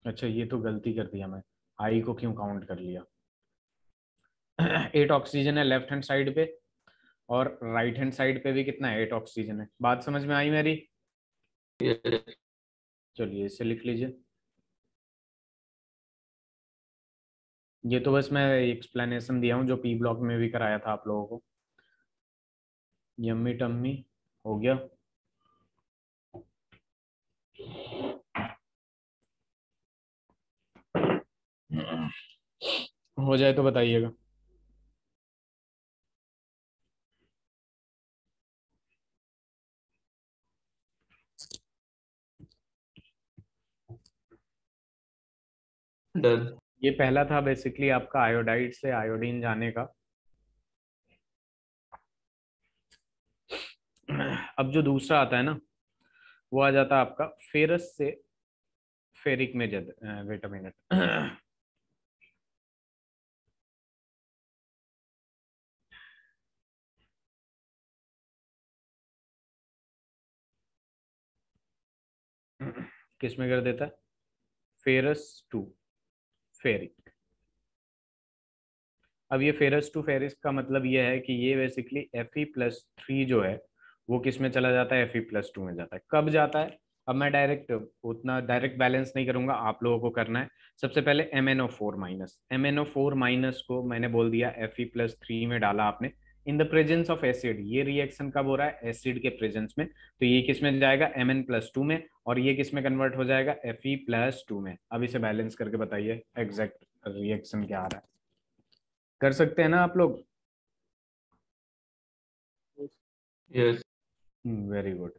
अच्छा ये तो गलती कर दिया मैं, आई को क्यों काउंट कर लिया 8 ऑक्सीजन है लेफ्ट हैंड साइड पे, और राइट हैंड साइड पे भी कितना है, 8 ऑक्सीजन है। बात समझ में आई मेरी, चलिए इसे लिख लीजिए। ये तो बस मैं एक्सप्लेनेशन दिया हूँ जो पी ब्लॉक में भी कराया था आप लोगों को। यम्मी टम्मी हो गया, हो जाए तो बताइएगा। डन। ये पहला था बेसिकली आपका आयोडाइड से आयोडीन जाने का। अब जो दूसरा आता है ना, वो आ जाता है आपका फेरस से फेरिक में जद, वेट अ मिनट किस में कर देता है, फेरस टू फेरिक। अब ये फेरस टू फेरिस का मतलब ये है कि ये बेसिकली Fe+3 जो है वो किस में चला जाता है, Fe+2 में जाता है। कब जाता है, अब मैं डायरेक्ट उतना डायरेक्ट बैलेंस नहीं करूंगा, आप लोगों को करना है। सबसे पहले MnO4 माइनस, MnO4 माइनस को मैंने बोल दिया Fe+3 में डाला आपने, in the presence of acid. ये रिएक्शन कब हो रहा है, एसिड के प्रेजेंस में, तो ये किस में जाएगा, Mn+2 में, और ये किस में कन्वर्ट हो जाएगा, Fe+2 में। अब इसे बैलेंस करके बताइए एग्जैक्ट रिएक्शन क्या आ रहा है, कर सकते हैं ना आप लोग। Yes. Very good.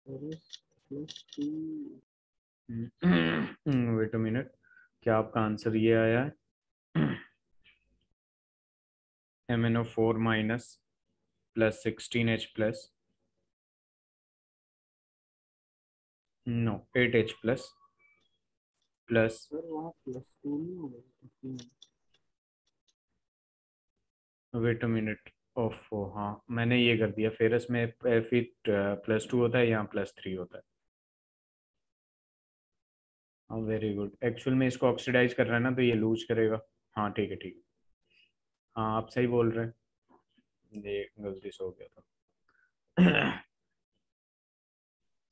there is plus 2. Wait a minute, क्या आपका आंसर ये आया है? MnO4 minus plus 16H plus, no 8H plus plus, sir वहाँ प्लस 2 नहीं होगा? वेट अ मिनट, ऑफ, हाँ मैंने ये कर दिया, फेरस में फिर +2 होता है, यहाँ +3 होता है। हाँ वेरी गुड, एक्चुअल में इसको ऑक्सीडाइज कर रहा है ना, तो ये लूज करेगा। हाँ ठीक है ठीक है, हाँ आप सही बोल रहे हैं, ये गलती से हो गया था।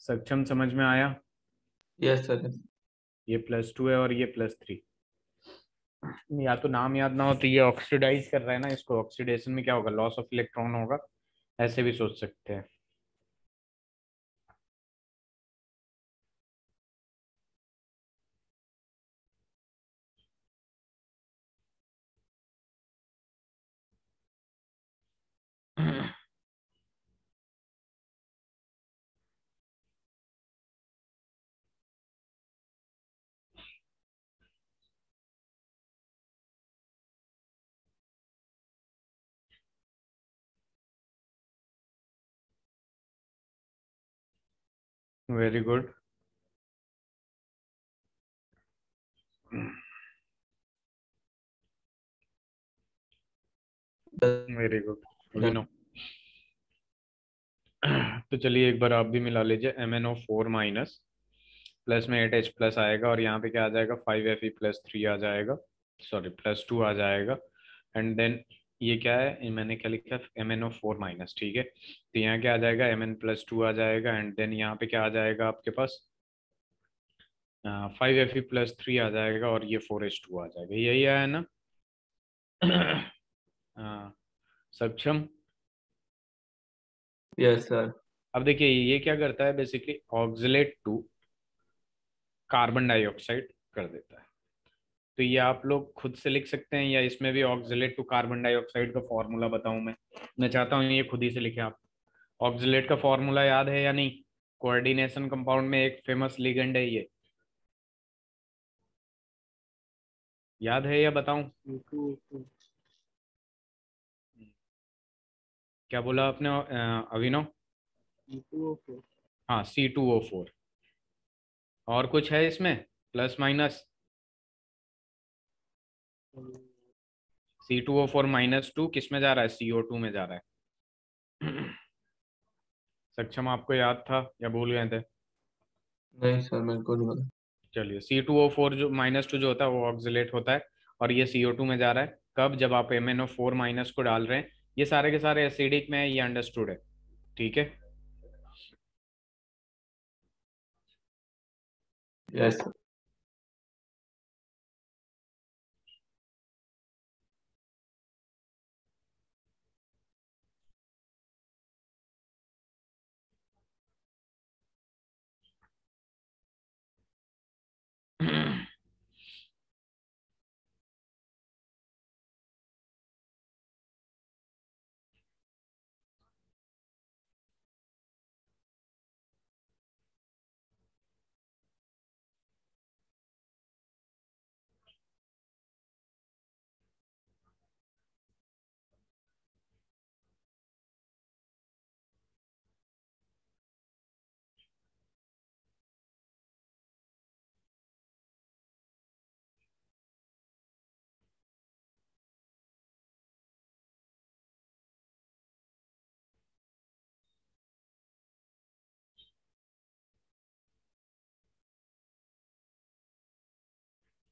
सक्षम समझ में आया? Yes sir. ये +2 है और ये +3। या तो नाम याद ना हो तो ये ऑक्सीडाइज कर रहा है ना, इसको ऑक्सीडेशन में क्या होगा, लॉस ऑफ इलेक्ट्रॉन होगा, ऐसे भी सोच सकते हैं। वेरी गुड, वेरी गुड अभिनव। तो चलिए एक बार आप भी मिला लीजिए, MnO4 माइनस प्लस में 8H प्लस आएगा, और यहाँ पे क्या आ जाएगा, 5Fe+3 आ जाएगा, सॉरी +2 आ जाएगा। एंड देन ये क्या है, ये मैंने क्या लिखा है, MnO4 माइनस, ठीक है। तो यहाँ क्या आ जाएगा, Mn+2 आ जाएगा, एंड देन यहाँ पे क्या आ जाएगा आपके पास, 5Fe+3 आ जाएगा, और ये 4H2 आ जाएगा, यही आया ना? हाँ, सक्षम। Yes sir. अब देखिए ये क्या करता है, basically oxalate to carbon dioxide कर देता है। तो ये आप लोग खुद से लिख सकते हैं, या इसमें भी ऑक्सिलेट टू कार्बन डाइऑक्साइड का फॉर्मूला बताऊं मैं चाहता हूँ ये खुद ही से लिखे आप। ऑक्सिलेट का फॉर्मूला याद है या नहीं? कोऑर्डिनेशन कंपाउंड में एक फेमस लिगेंड है ये, याद है या बताऊं? C2O4। क्या बोला आपने अभिनव? C2O4। हाँ C2O4। और कुछ है इसमें प्लस माइनस? C2O4 - 2 किस में जा रहा है, CO2 में जा रहा है। सक्षम आपको याद था या भूल गए थे? नहीं सर, मेरे को नहीं पता। चलिए C2O4 जो -2 जो होता है वो ऑक्सिलेट होता है, और ये CO2 में जा रहा है, कब, जब आप MnO4- को डाल रहे हैं। ये सारे के सारे एसिडिक में है, ये अंडरस्टूड है, ठीक है। Yes sir.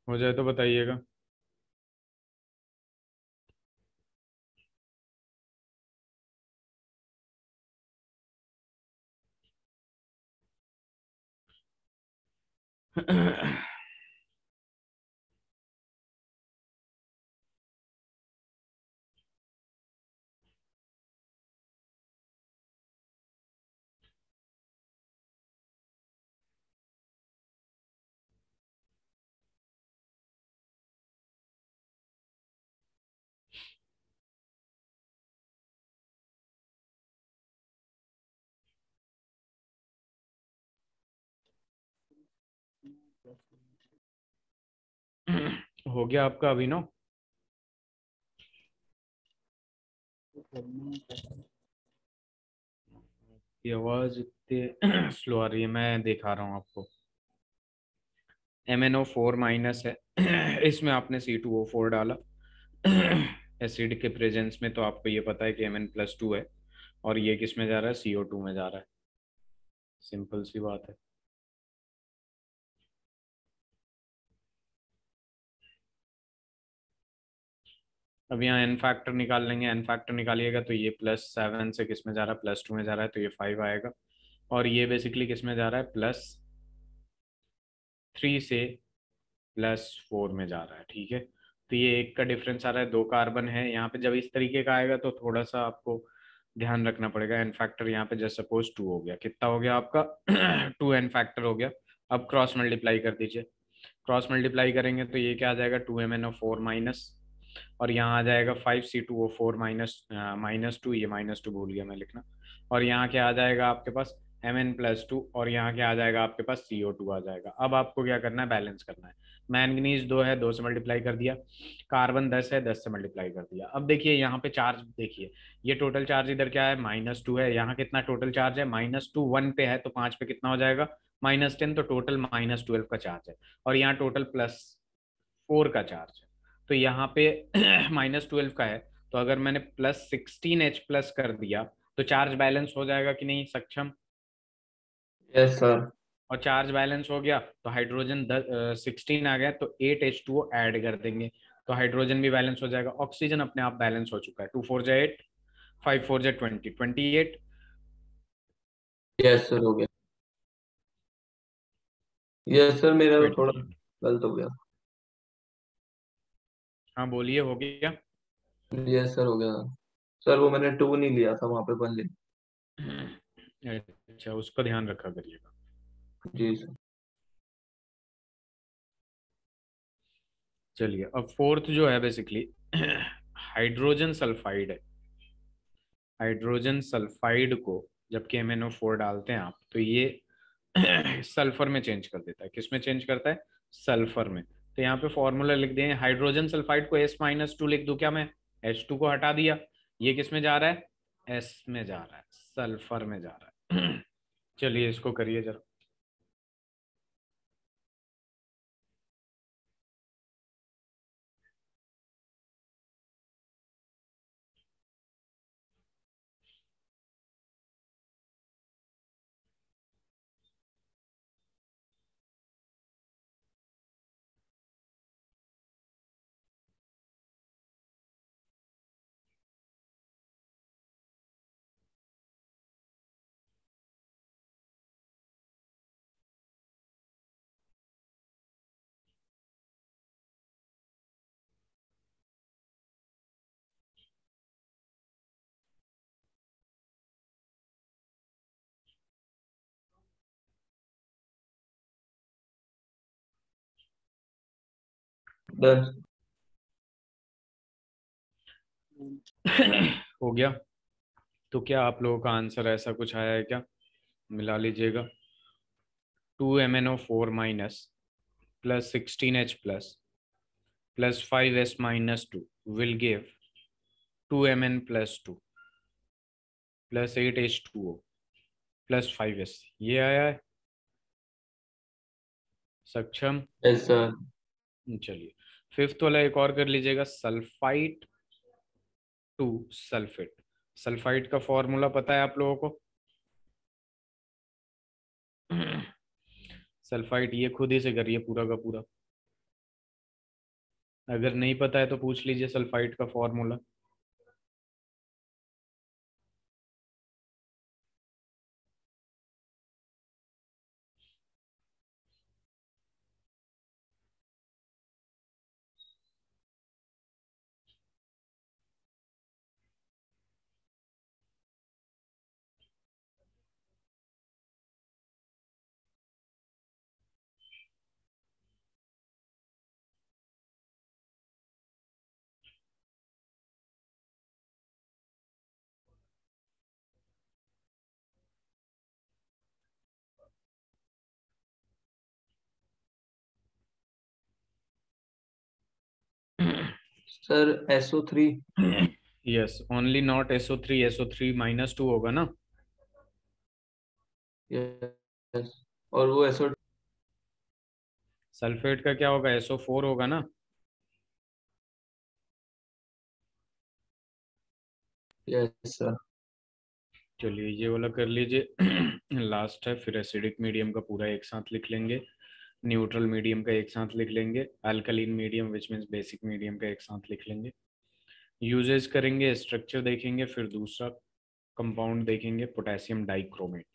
हो जाए तो बताइएगा। हो गया आपका अभिनव? ये आवाज इतनी स्लो आ रही है, मैं दिखा रहा हूँ आपको। MnO4 माइनस है। इसमें आपने C2O4 डाला एसिड के प्रेजेंस में, तो आपको ये पता है कि Mn+2 है, और ये किस में जा रहा है? CO2 में जा रहा है। सिंपल सी बात है। अब यहाँ एन फैक्टर निकाल लेंगे। एन फैक्टर निकालिएगा तो ये +7 से किस में जा रहा है? +2 में जा रहा है, तो ये 5 आएगा। और ये बेसिकली किस में जा रहा है? +3 से +4 में जा रहा है। ठीक है, तो ये एक का डिफरेंस आ रहा है, 2 कार्बन है यहाँ पे। जब इस तरीके का आएगा तो थोड़ा सा आपको ध्यान रखना पड़ेगा। एन फैक्टर यहाँ पे जस्ट सपोज 2 हो गया। कितना हो गया आपका? 2 एन फैक्टर हो गया। अब क्रॉस मल्टीप्लाई कर दीजिए। क्रॉस मल्टीप्लाई करेंगे तो ये क्या आ जाएगा? 2MnO4 माइनस, और यहाँ आ जाएगा 5C2O4 माइनस 2, ये -2 भूल गया मैं लिखना। और यहाँ क्या आ जाएगा आपके पास? Mn+2, और यहाँ क्या आ जाएगा आपके पास? CO2 आ जाएगा। अब आपको क्या करना है? बैलेंस करना है। मैंगनीज 2 है, 2 से मल्टीप्लाई कर दिया। कार्बन 10 है, 10 से मल्टीप्लाई कर दिया। अब देखिए यहाँ पे चार्ज देखिए, ये टोटल चार्ज इधर क्या है? -2 है। यहाँ कितना टोटल चार्ज है? -2 1 पे है, तो 5 पे कितना हो जाएगा? -10, तो टोटल -12 का चार्ज है। और यहाँ टोटल +4 का चार्ज है। तो यहाँ पे -12 का है, तो अगर मैंने +16H+ कर दिया तो चार्ज बैलेंस हो जाएगा कि नहीं सक्षम? Yes sir. और चार्ज बैलेंस हो गया तो हाइड्रोजन 16 आ गया, तो 8H2O ऐड कर देंगे, तो हाइड्रोजन भी बैलेंस हो जाएगा। ऑक्सीजन अपने आप बैलेंस हो चुका है। 2 4 जा 8, 5 4 जा 20, 28। यस सर हो गया। यस सर, मेरा थोड़ा 28। गलत हो गया। हाँ बोलिए, हो गया? यस सर हो गया। सर वो मैंने 2 नहीं लिया था, वहां पे 1 लिया। अच्छा, उसका ध्यान रखा करिएगा। जी सर। चलिए, अब फोर्थ जो है बेसिकली हाइड्रोजन सल्फाइड है। हाइड्रोजन सल्फाइड को जबकि MnO4 डालते हैं आप, तो ये सल्फर में चेंज कर देता है। किस में चेंज करता है? सल्फर में। तो यहाँ पे फॉर्मूला लिख दें, हाइड्रोजन सल्फाइड को S-2 लिख दूं क्या मैं? H2 को हटा दिया। ये किस में जा रहा है? S में जा रहा है, सल्फर में जा रहा है। चलिए इसको करिए जरा। डन। हो गया? तो क्या आप लोगों का आंसर ऐसा कुछ आया है क्या? मिला लीजिएगा। 2MnO4 minus +16H+ +5S-2 will give 2Mn+2 +8H2O +5S। ये आया है सक्षम? Yes sir. चलिए, फिफ्थ वाला एक और कर लीजिएगा। Sulphite to sulphate. सल्फाइट का फॉर्मूला पता है आप लोगों को? सल्फाइट ये खुद ही से करिए पूरा का पूरा। अगर नहीं पता है तो पूछ लीजिए सल्फाइट का formula. Sir SO3। Yes, only not SO3, SO3 -2 होगा ना। यस, और वो SO। सल्फेट का क्या होगा, SO4 होगा ना। Yes sir. चलिए ये वाला कर लीजिए। लास्ट है, फिर एसिडिक मीडियम का पूरा एक साथ लिख लेंगे, न्यूट्रल मीडियम का एक साथ लिख लेंगे, alkaline medium which means basic medium का एक साथ लिख लेंगे। यूजेस करेंगे, स्ट्रक्चर देखेंगे, फिर दूसरा कंपाउंड देखेंगे, पोटेशियम डाइक्रोमेट।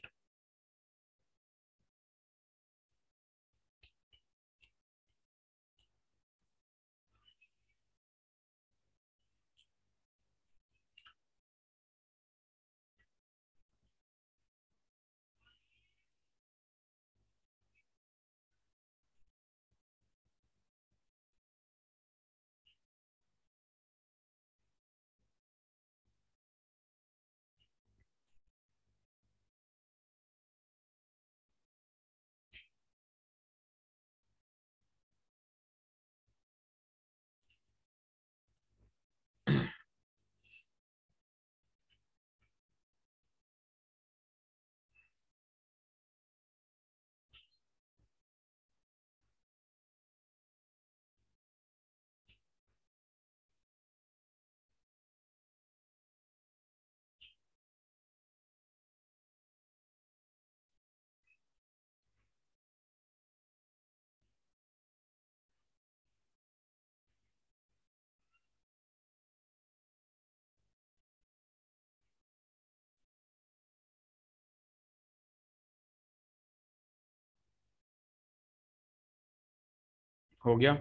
हो गया।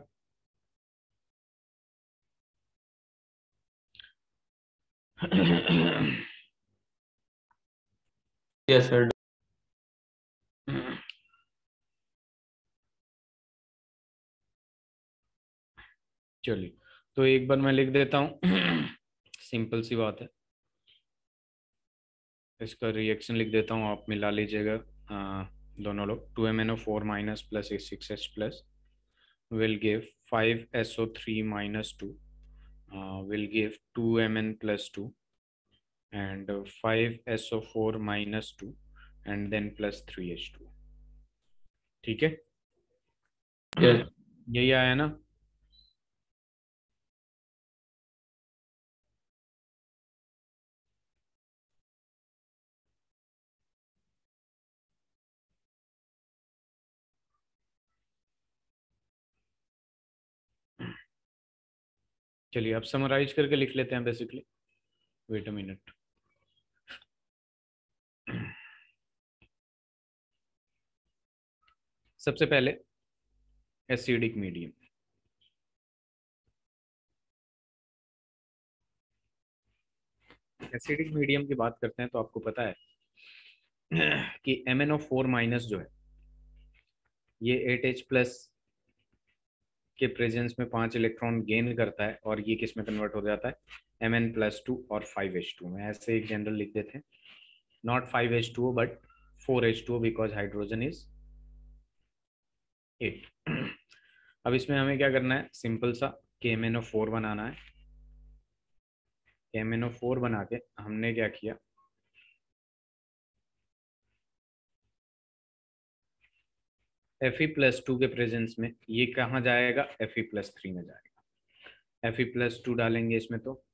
Yes sir. चलिए तो एक बार मैं लिख देता हूँ। सिंपल सी बात है, इसका रिएक्शन लिख देता हूँ, आप मिला लीजिएगा। दोनों लोग 2MnO4 minus plus A6H plus will give 5SO3 minus 2, will give 2Mn plus 2 and 5SO4 minus 2 and then plus 3H2। ठीक है, यस। यही आया ना। चलिए अब समराइज करके लिख लेते हैं बेसिकली। Wait a minute. सबसे पहले एसिडिक मीडियम। एसिडिक मीडियम की बात करते हैं तो आपको पता है कि MnO4 माइनस जो है ये 8H प्लस के प्रेजेंस में 5 इलेक्ट्रॉन गेन करता है और ये किस में कन्वर्ट हो जाता है, Mn+2 और 5H2 में। ऐसे एक जनरल लिख देते हैं, not 5H2O but 4H2O because hydrogen is 8। अब इसमें हमें क्या करना है, सिंपल सा KMnO4 बनाना है। KMnO4 बना के हमने क्या किया, Fe+2 के प्रेजेंस में ये कहाँ जाएगा, Fe+3 में जाएगा। Fe+2 डालेंगे इसमें तो,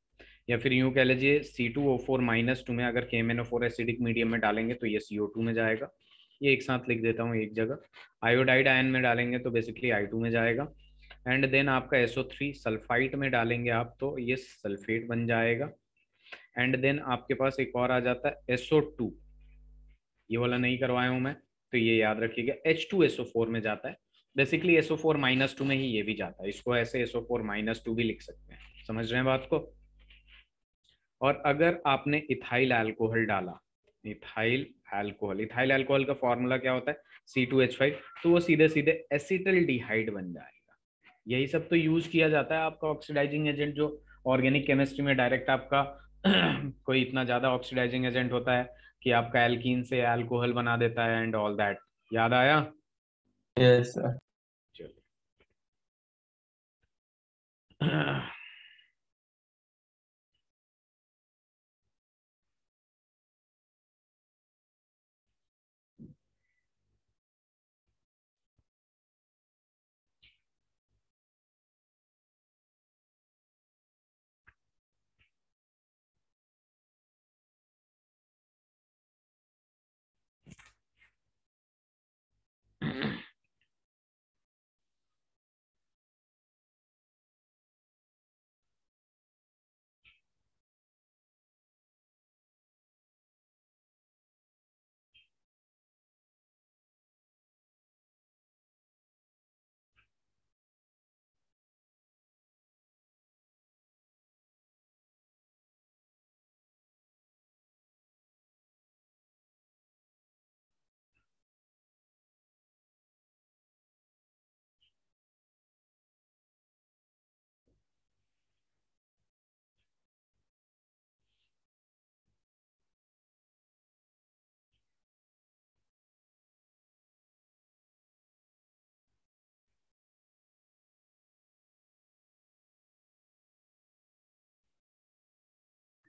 या फिर यूं कह लीजिए C2O4 -2 में अगर KMnO4 एसिडिक मीडियम में डालेंगे तो ये CO2 में जाएगा। ये एक साथ लिख देता हूँ एक जगह। आयोडाइड आयन में डालेंगे तो बेसिकली I2 में जाएगा। एंड देन आपका SO3 सल्फाइट में डालेंगे आप तो ये सल्फेट बन जाएगा। एंड देन आपके पास एक और आ जाता है SO2, ये वाला नहीं करवाया हूं मैं तो ये याद रखिएगा, H2SO4 में जाता है। बेसिकली SO4 -2 में ही ये भी जाता है, इसको ऐसे SO4 -2 भी लिख सकते हैं। समझ रहे हैं बात को। और अगर आपने इथाइल अल्कोहल डाला, इथाइल अल्कोहल का फॉर्मूला क्या होता है, C2H5, तो वो सीधे सीधे एसिटल्डिहाइड बन जाएगा। यही सब तो यूज किया जाता है आपका ऑक्सीडाइजिंग एजेंट, जो ऑर्गेनिक केमिस्ट्री में डायरेक्ट आपका कोई इतना ज्यादा ऑक्सीडाइजिंग एजेंट होता है कि आपका एल्कीन से अल्कोहल बना देता है एंड ऑल दैट। याद आया। Yes sir. चलिए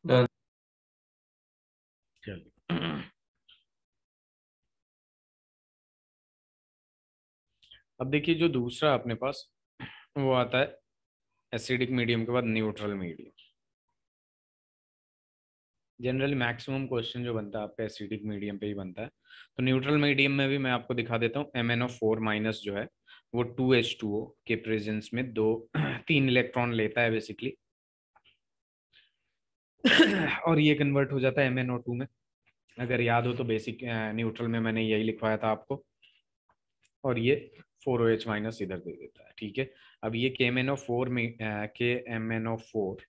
डन। चलिए अब देखिए जो दूसरा अपने पास वो आता है एसिडिक मीडियम के बाद neutral medium. Generally maximum question जो बनता है आपका एसिडिक मीडियम पे ही बनता है। तो न्यूट्रल मीडियम में भी मैं आपको दिखा देता हूँ MnO4 माइनस जो है वो 2H2O के प्रेजेंस में दो 3 इलेक्ट्रॉन लेता है बेसिकली और ये कन्वर्ट हो जाता है MnO2 में। अगर याद हो तो बेसिक न्यूट्रल में मैंने यही लिखवाया था आपको और ये 4OH माइनस इधर दे देता है। ठीक है, अब ये KMnO4 में KMnO4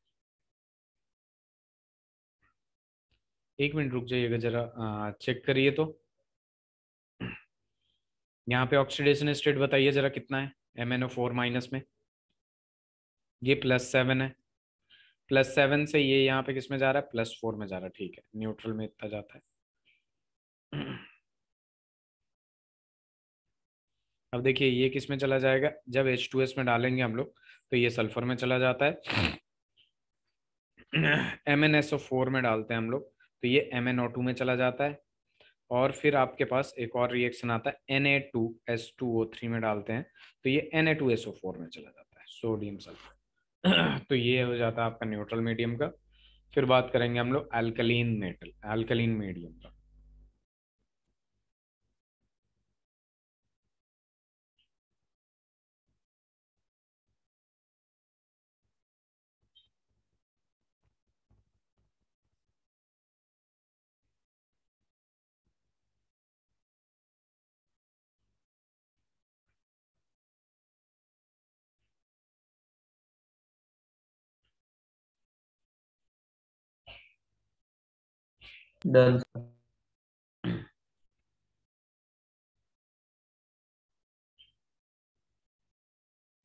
एक मिनट रुक जाइएगा जरा चेक करिए तो यहाँ पे ऑक्सीडेशन स्टेट बताइए जरा कितना है MnO4 माइनस में। ये +7 है, +7 से ये यहाँ पे किस में जा रहा है +4 में जा रहा है। ठीक है, न्यूट्रल में इतना जाता है। अब देखिए ये किस में चला जाएगा, जब H2S में डालेंगे हम लोग तो ये सल्फर में चला जाता है। MnSO4 में डालते हैं हम लोग तो ये MnO2 में चला जाता है। और फिर आपके पास एक और रिएक्शन आता है Na2S2O3 में डालते हैं तो ये Na2SO4 में चला जाता है, सोडियम सल्फर। तो ये हो जाता है आपका न्यूट्रल मीडियम का। फिर बात करेंगे हम लोग अल्कलीन मीडियम का। डन।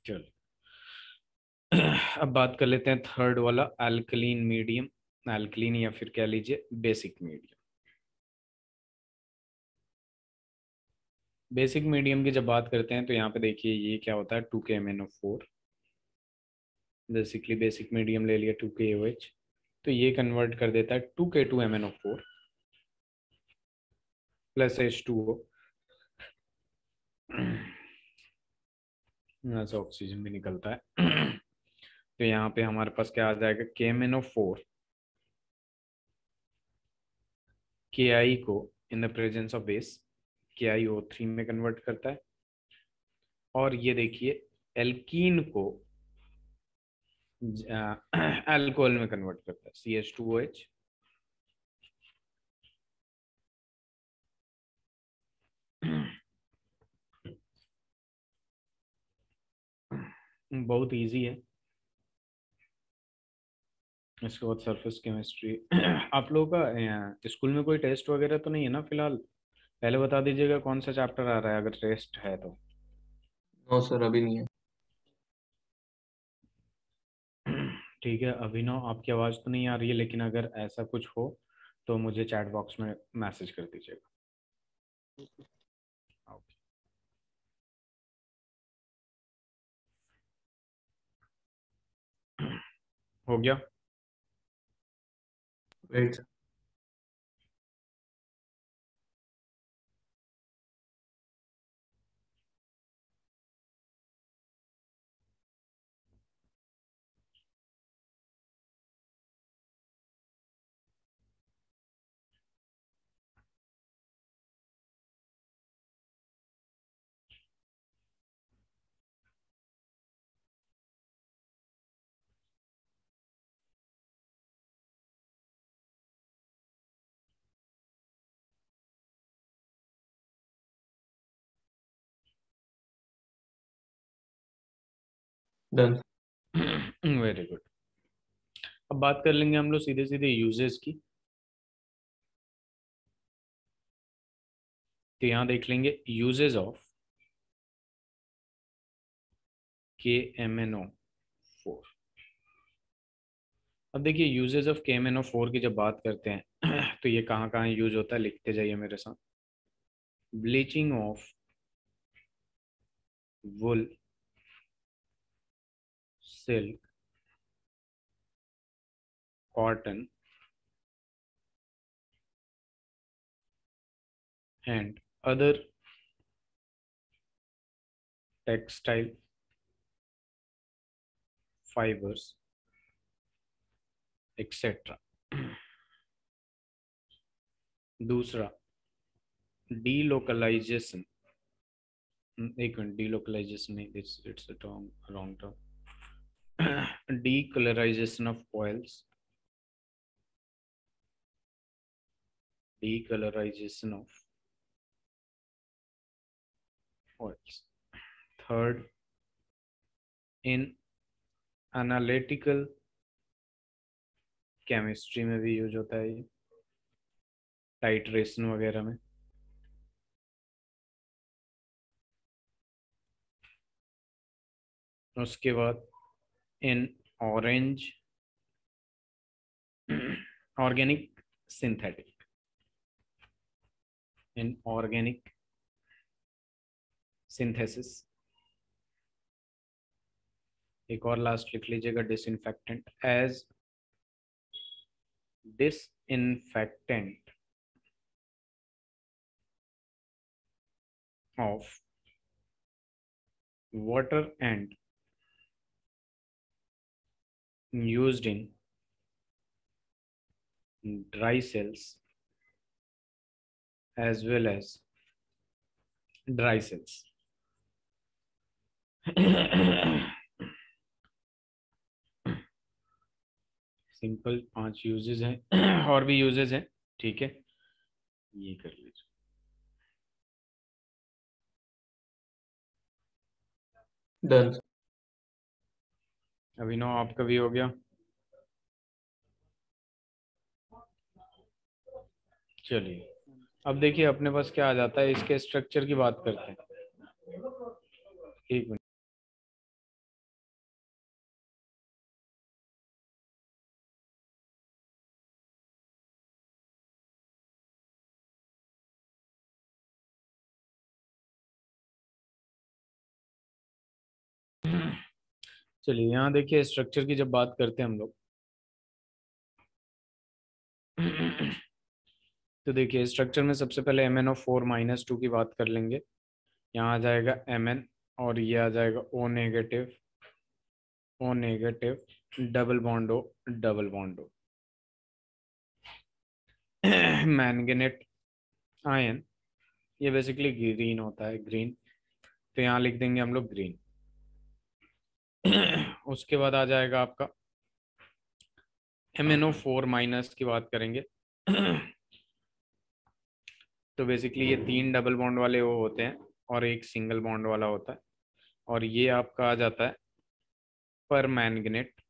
चलो अब बात कर लेते हैं थर्ड वाला अल्कलीन मीडियम, अल्कलीन या फिर कह लीजिए बेसिक मीडियम। बेसिक मीडियम की जब बात करते हैं तो यहाँ पे देखिए ये क्या होता है 2KMnO4, बेसिकली बेसिक मीडियम ले लिया 2KOH तो ये कन्वर्ट कर देता है 2K2MnO4 प्लस H2O। यहाँ से ऑक्सीजन भी निकलता है। तो यहाँ पे हमारे पास क्या आ जाएगा KMnO4 Ki को in the presence of base KiO3 में कन्वर्ट करता है और ये देखिए एल्कीन को अल्कोहल में कन्वर्ट करता है CH2OH। बहुत इजी है। इसके बाद सरफेस केमिस्ट्री। आप लोगों का स्कूल में कोई टेस्ट वगैरह तो नहीं है ना फिलहाल? पहले बता दीजिएगा कौन सा चैप्टर आ रहा है अगर टेस्ट है तो। नो सर अभी नहीं है। ठीक है, अभिनव आपकी आवाज़ तो नहीं आ रही है लेकिन अगर ऐसा कुछ हो तो मुझे चैट बॉक्स में मैसेज कर दीजिएगा। ओके। हो गया। वेट। डन। Very good. अब बात कर लेंगे हम लोग सीधे सीधे यूजेस की। तो यहाँ देख लेंगे यूजेस ऑफ KMnO4। अब देखिए यूजेस ऑफ KMnO4 की जब बात करते हैं तो ये कहाँ कहाँ यूज होता है लिखते जाइए मेरे साथ। Bleaching of wool, silk, cotton, and other textile fibers, etc. दूसरा delocalization, एक मिनट, delocalization नहीं, it's a wrong term. Decolorization of oils, decolorization of oils. Third, in analytical chemistry में भी यूज होता है ये, टाइट्रेशन वगैरह में. उसके बाद in orange organic synthetic, in organic synthesis. एक और लास्ट लिख लीजिएगा, disinfectant. As disinfectant of water and used in dry cells as well as dry cells. Simple 5 uses हैं. और भी यूजेस हैं, ठीक है, ये कर लीजिए. डन. अभिनव आपका भी हो गया. चलिए अब देखिए अपने पास क्या आ जाता है, इसके स्ट्रक्चर की बात करते हैं. एक मिनट. चलिए यहाँ देखिए स्ट्रक्चर की जब बात करते हैं हम लोग, तो देखिए स्ट्रक्चर में सबसे पहले MnO4-2 की बात कर लेंगे. यहाँ आ जाएगा Mn और ये आ जाएगा O negative, O negative, double bond O, double bond O. Manganate ion, ये बेसिकली ग्रीन होता है, ग्रीन, तो यहाँ लिख देंगे हम लोग ग्रीन. उसके बाद आ जाएगा आपका MnO4- की बात करेंगे. तो बेसिकली ये 3 डबल बॉन्ड वाले वो होते हैं और एक सिंगल बॉन्ड वाला होता है, और ये आपका आ जाता है परमैंगनेट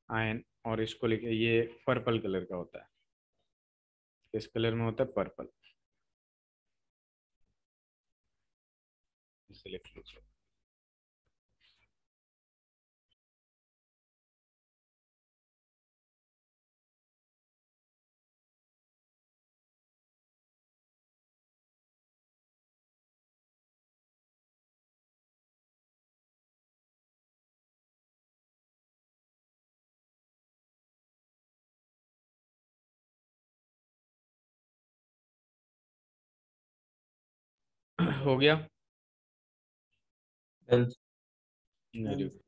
आयन, और इसको लिखे, ये पर्पल कलर का होता है. किस कलर में होता है? पर्पल. इसे लिख लीजिए. हो गया. डन. Very good.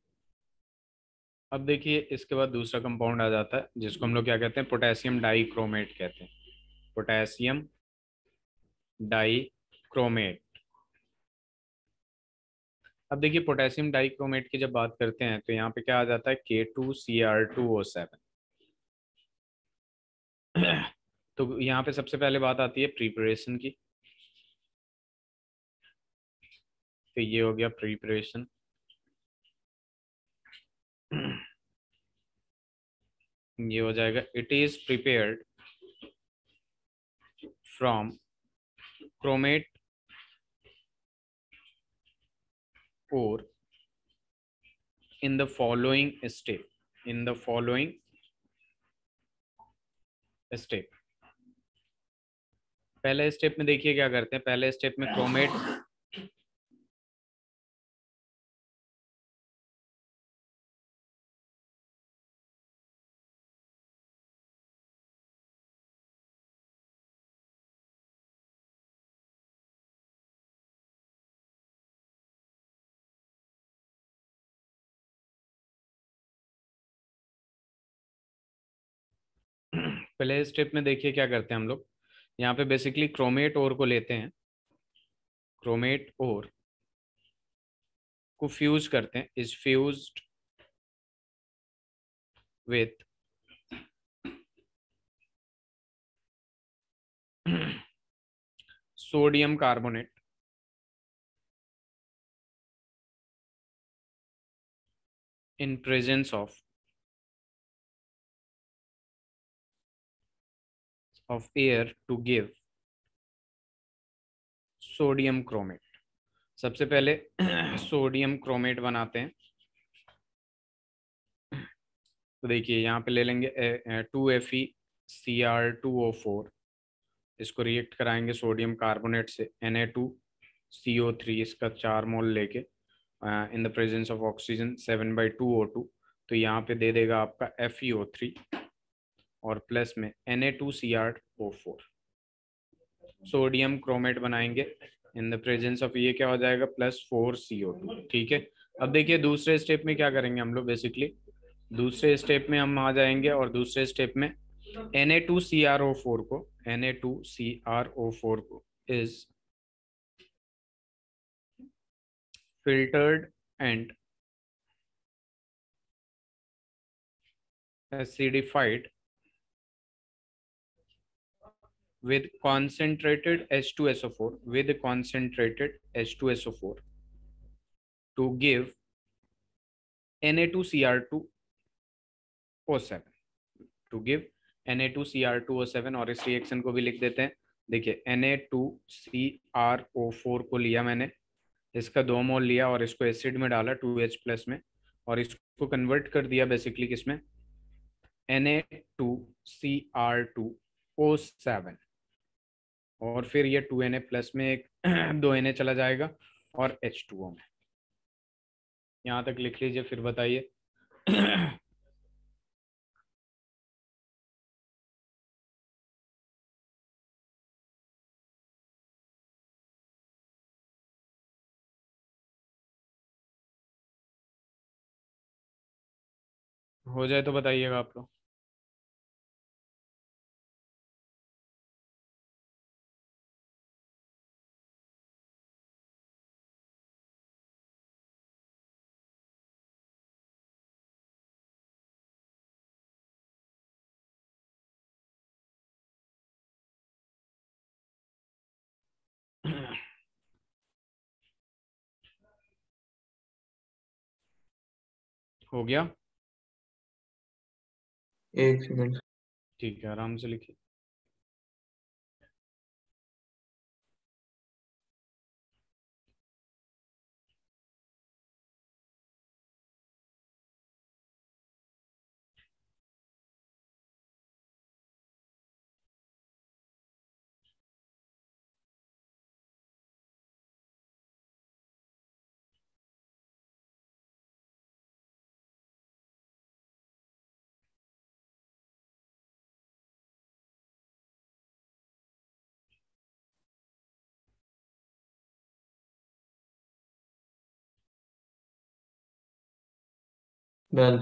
अब देखिए इसके बाद दूसरा कंपाउंड आ जाता है जिसको हम लोग क्या कहते हैं? पोटेशियम डाइक्रोमेट कहते हैं. Potassium dichromate. अब देखिए पोटेशियम डाइक्रोमेट की जब बात करते हैं तो यहाँ पे क्या आ जाता है? K2Cr2O7. तो यहाँ पे सबसे पहले बात आती है प्रिपरेशन की. तो ये हो गया प्रिपरेशन. ये हो जाएगा it is prepared from chromate और in the following step, in the following step. पहले स्टेप में देखिए क्या करते हैं. पहले स्टेप में क्रोमेट पहले स्टेप में देखिए क्या करते हैं हम लोग, यहाँ पे बेसिकली क्रोमेट ओर को लेते हैं, क्रोमेट ओर को फ्यूज करते हैं, is fused with sodium carbonate in presence of air to give sodium chromate. सबसे पहले सोडियम क्रोमेट बनाते हैं। तो देखिए यहाँ पे ले लेंगे 2FeCr2O4, इसको रिएक्ट कराएंगे सोडियम कार्बोनेट से Na2CO3, इसका 4 मोल लेके in the presence of oxygen 7/2O2, तो यहाँ पे दे देगा आपका FeO3 और प्लस में Na2Cr O4। सोडियम क्रोमेट बनाएंगे इन द प्रेजेंस ऑफ, ये क्या हो जाएगा +4CO2। ठीक है, अब देखिए दूसरे स्टेप में क्या करेंगे हम लोग, बेसिकली दूसरे स्टेप में हम आ जाएंगे और दूसरे स्टेप में Na2CrO4 को Na2CrO4 को is filtered and acidified with concentrated H2SO4 to give Na2Cr2O7 और इस रिएक्शन को भी लिख देते हैं। देखिए Na2CrO4 को लिया मैंने, इसका 2 मोल लिया और इसको एसिड में डाला 2H+ में, और इसको कन्वर्ट कर दिया बेसिकली किसमें, Na2Cr2O7, और फिर ये 2Na+ में एक 2Na चला जाएगा और H2O में। यहाँ तक लिख लीजिए, फिर बताइए। हो जाए तो बताइएगा आप लोग। हो गया, एक सेकंड। ठीक है, आराम से लिखिए। डन।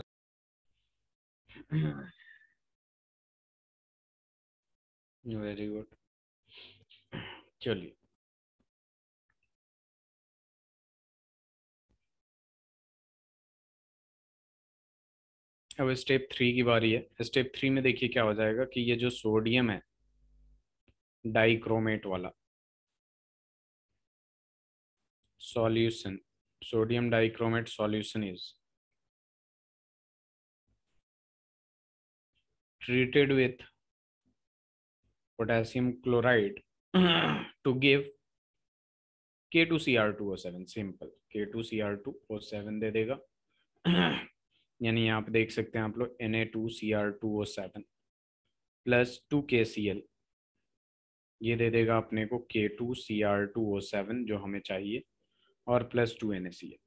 वेरी गुड, चलिए अब स्टेप 3 की बारी है। स्टेप 3 में देखिए क्या हो जाएगा कि ये जो सोडियम है डाइक्रोमेट वाला solution, sodium dichromate solution is treated with potassium chloride to give K2Cr2O7, simple K2Cr2O7 दे देगा। यानी यहाँ पे देख सकते हैं आप लोग Na2Cr2O7 प्लस 2KCl, ये दे देगा अपने को K2Cr2O7 जो हमें चाहिए, और प्लस 2NaCl।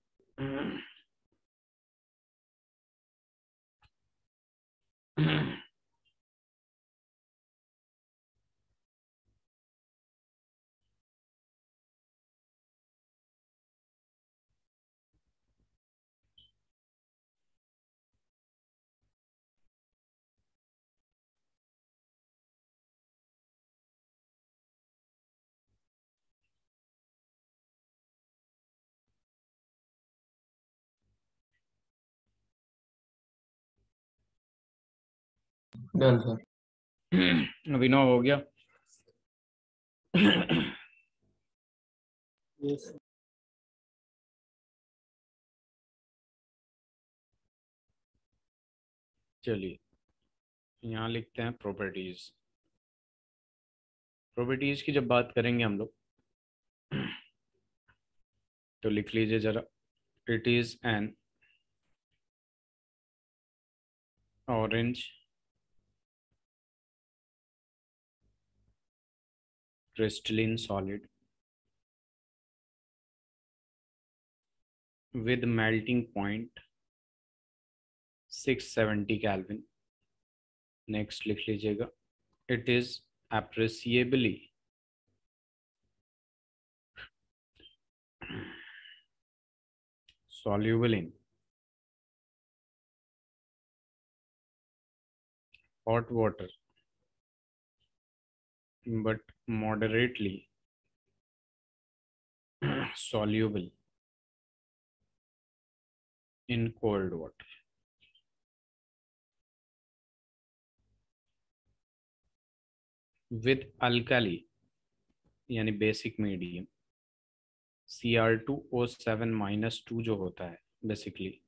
Done sir. अभिनव हो गया? Yes. चलिए यहाँ लिखते हैं प्रॉपर्टीज। प्रॉपर्टीज की जब बात करेंगे हम लोग तो लिख लीजिए जरा, it is an orange crystalline solid with melting point 670 Kelvin. Next लिख लीजिएगा, it is appreciably soluble in hot water but moderately soluble in cold water. With alkali यानी बेसिक मीडियम Cr2O7 -2 जो होता है बेसिकली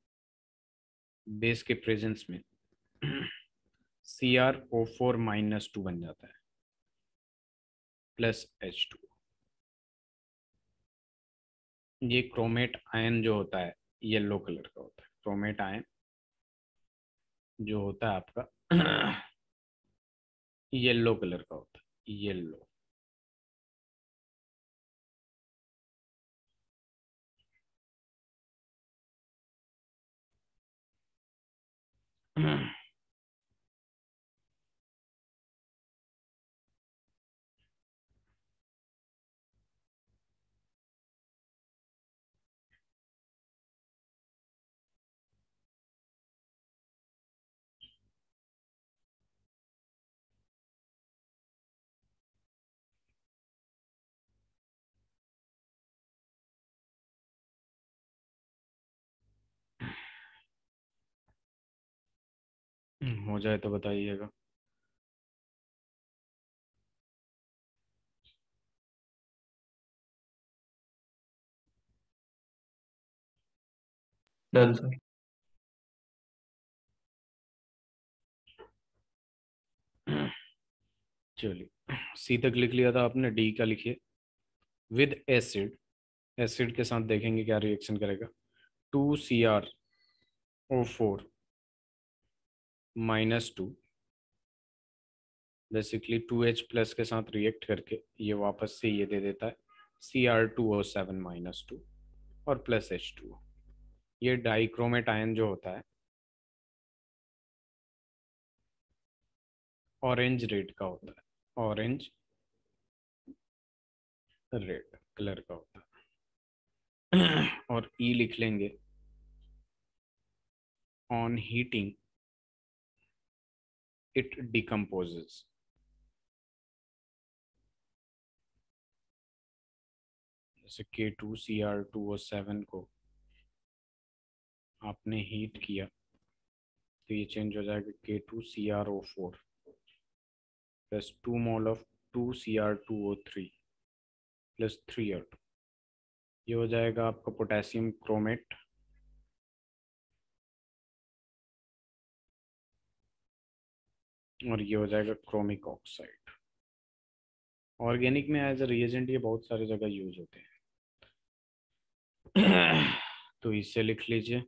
बेस के presence में CrO4 -2 बन जाता है प्लस H2। ये क्रोमेट आयन जो होता है येलो कलर का होता है। क्रोमेट आयन जो होता है आपका येलो कलर का होता है, येलो। हो जाए तो बताइएगा। Done sir. चलिए सी तक लिख लिया था आपने, डी का लिखिए। विद एसिड, एसिड के साथ देखेंगे क्या रिएक्शन करेगा। 2Cr O4 -2 बेसिकली 2H+ के साथ रिएक्ट करके ये वापस से ये दे देता है Cr2O7 -2 और प्लस H2। ये डाइक्रोमेट आयन जो होता है ऑरेंज रेड का होता है, ऑरेंज रेड कलर का होता है। और ई लिख लेंगे, ऑन हीटिंग इट डिकम्पोजेस। जैसे K2Cr2O7 को आपने हीट किया तो ये चेंज हो जाएगा K2CrO4 plus 2 mole of 2Cr2O3 plus 3R2। ये हो जाएगा आपका पोटेशियम क्रोमेट और ये हो जाएगा क्रोमिक ऑक्साइड। ऑर्गेनिक में एज अ रिएजेंट ये बहुत सारी जगह यूज होते हैं। तो इसे लिख लीजिए।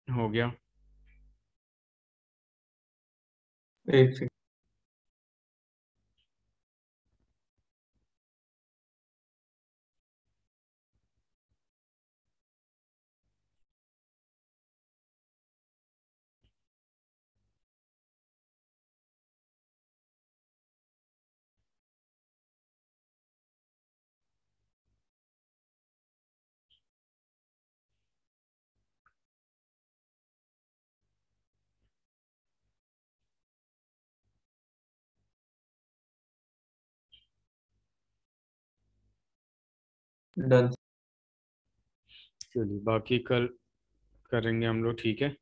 हो गया। एक सेकंड। डन। चलिए बाकी कल करेंगे हम लोग, ठीक है।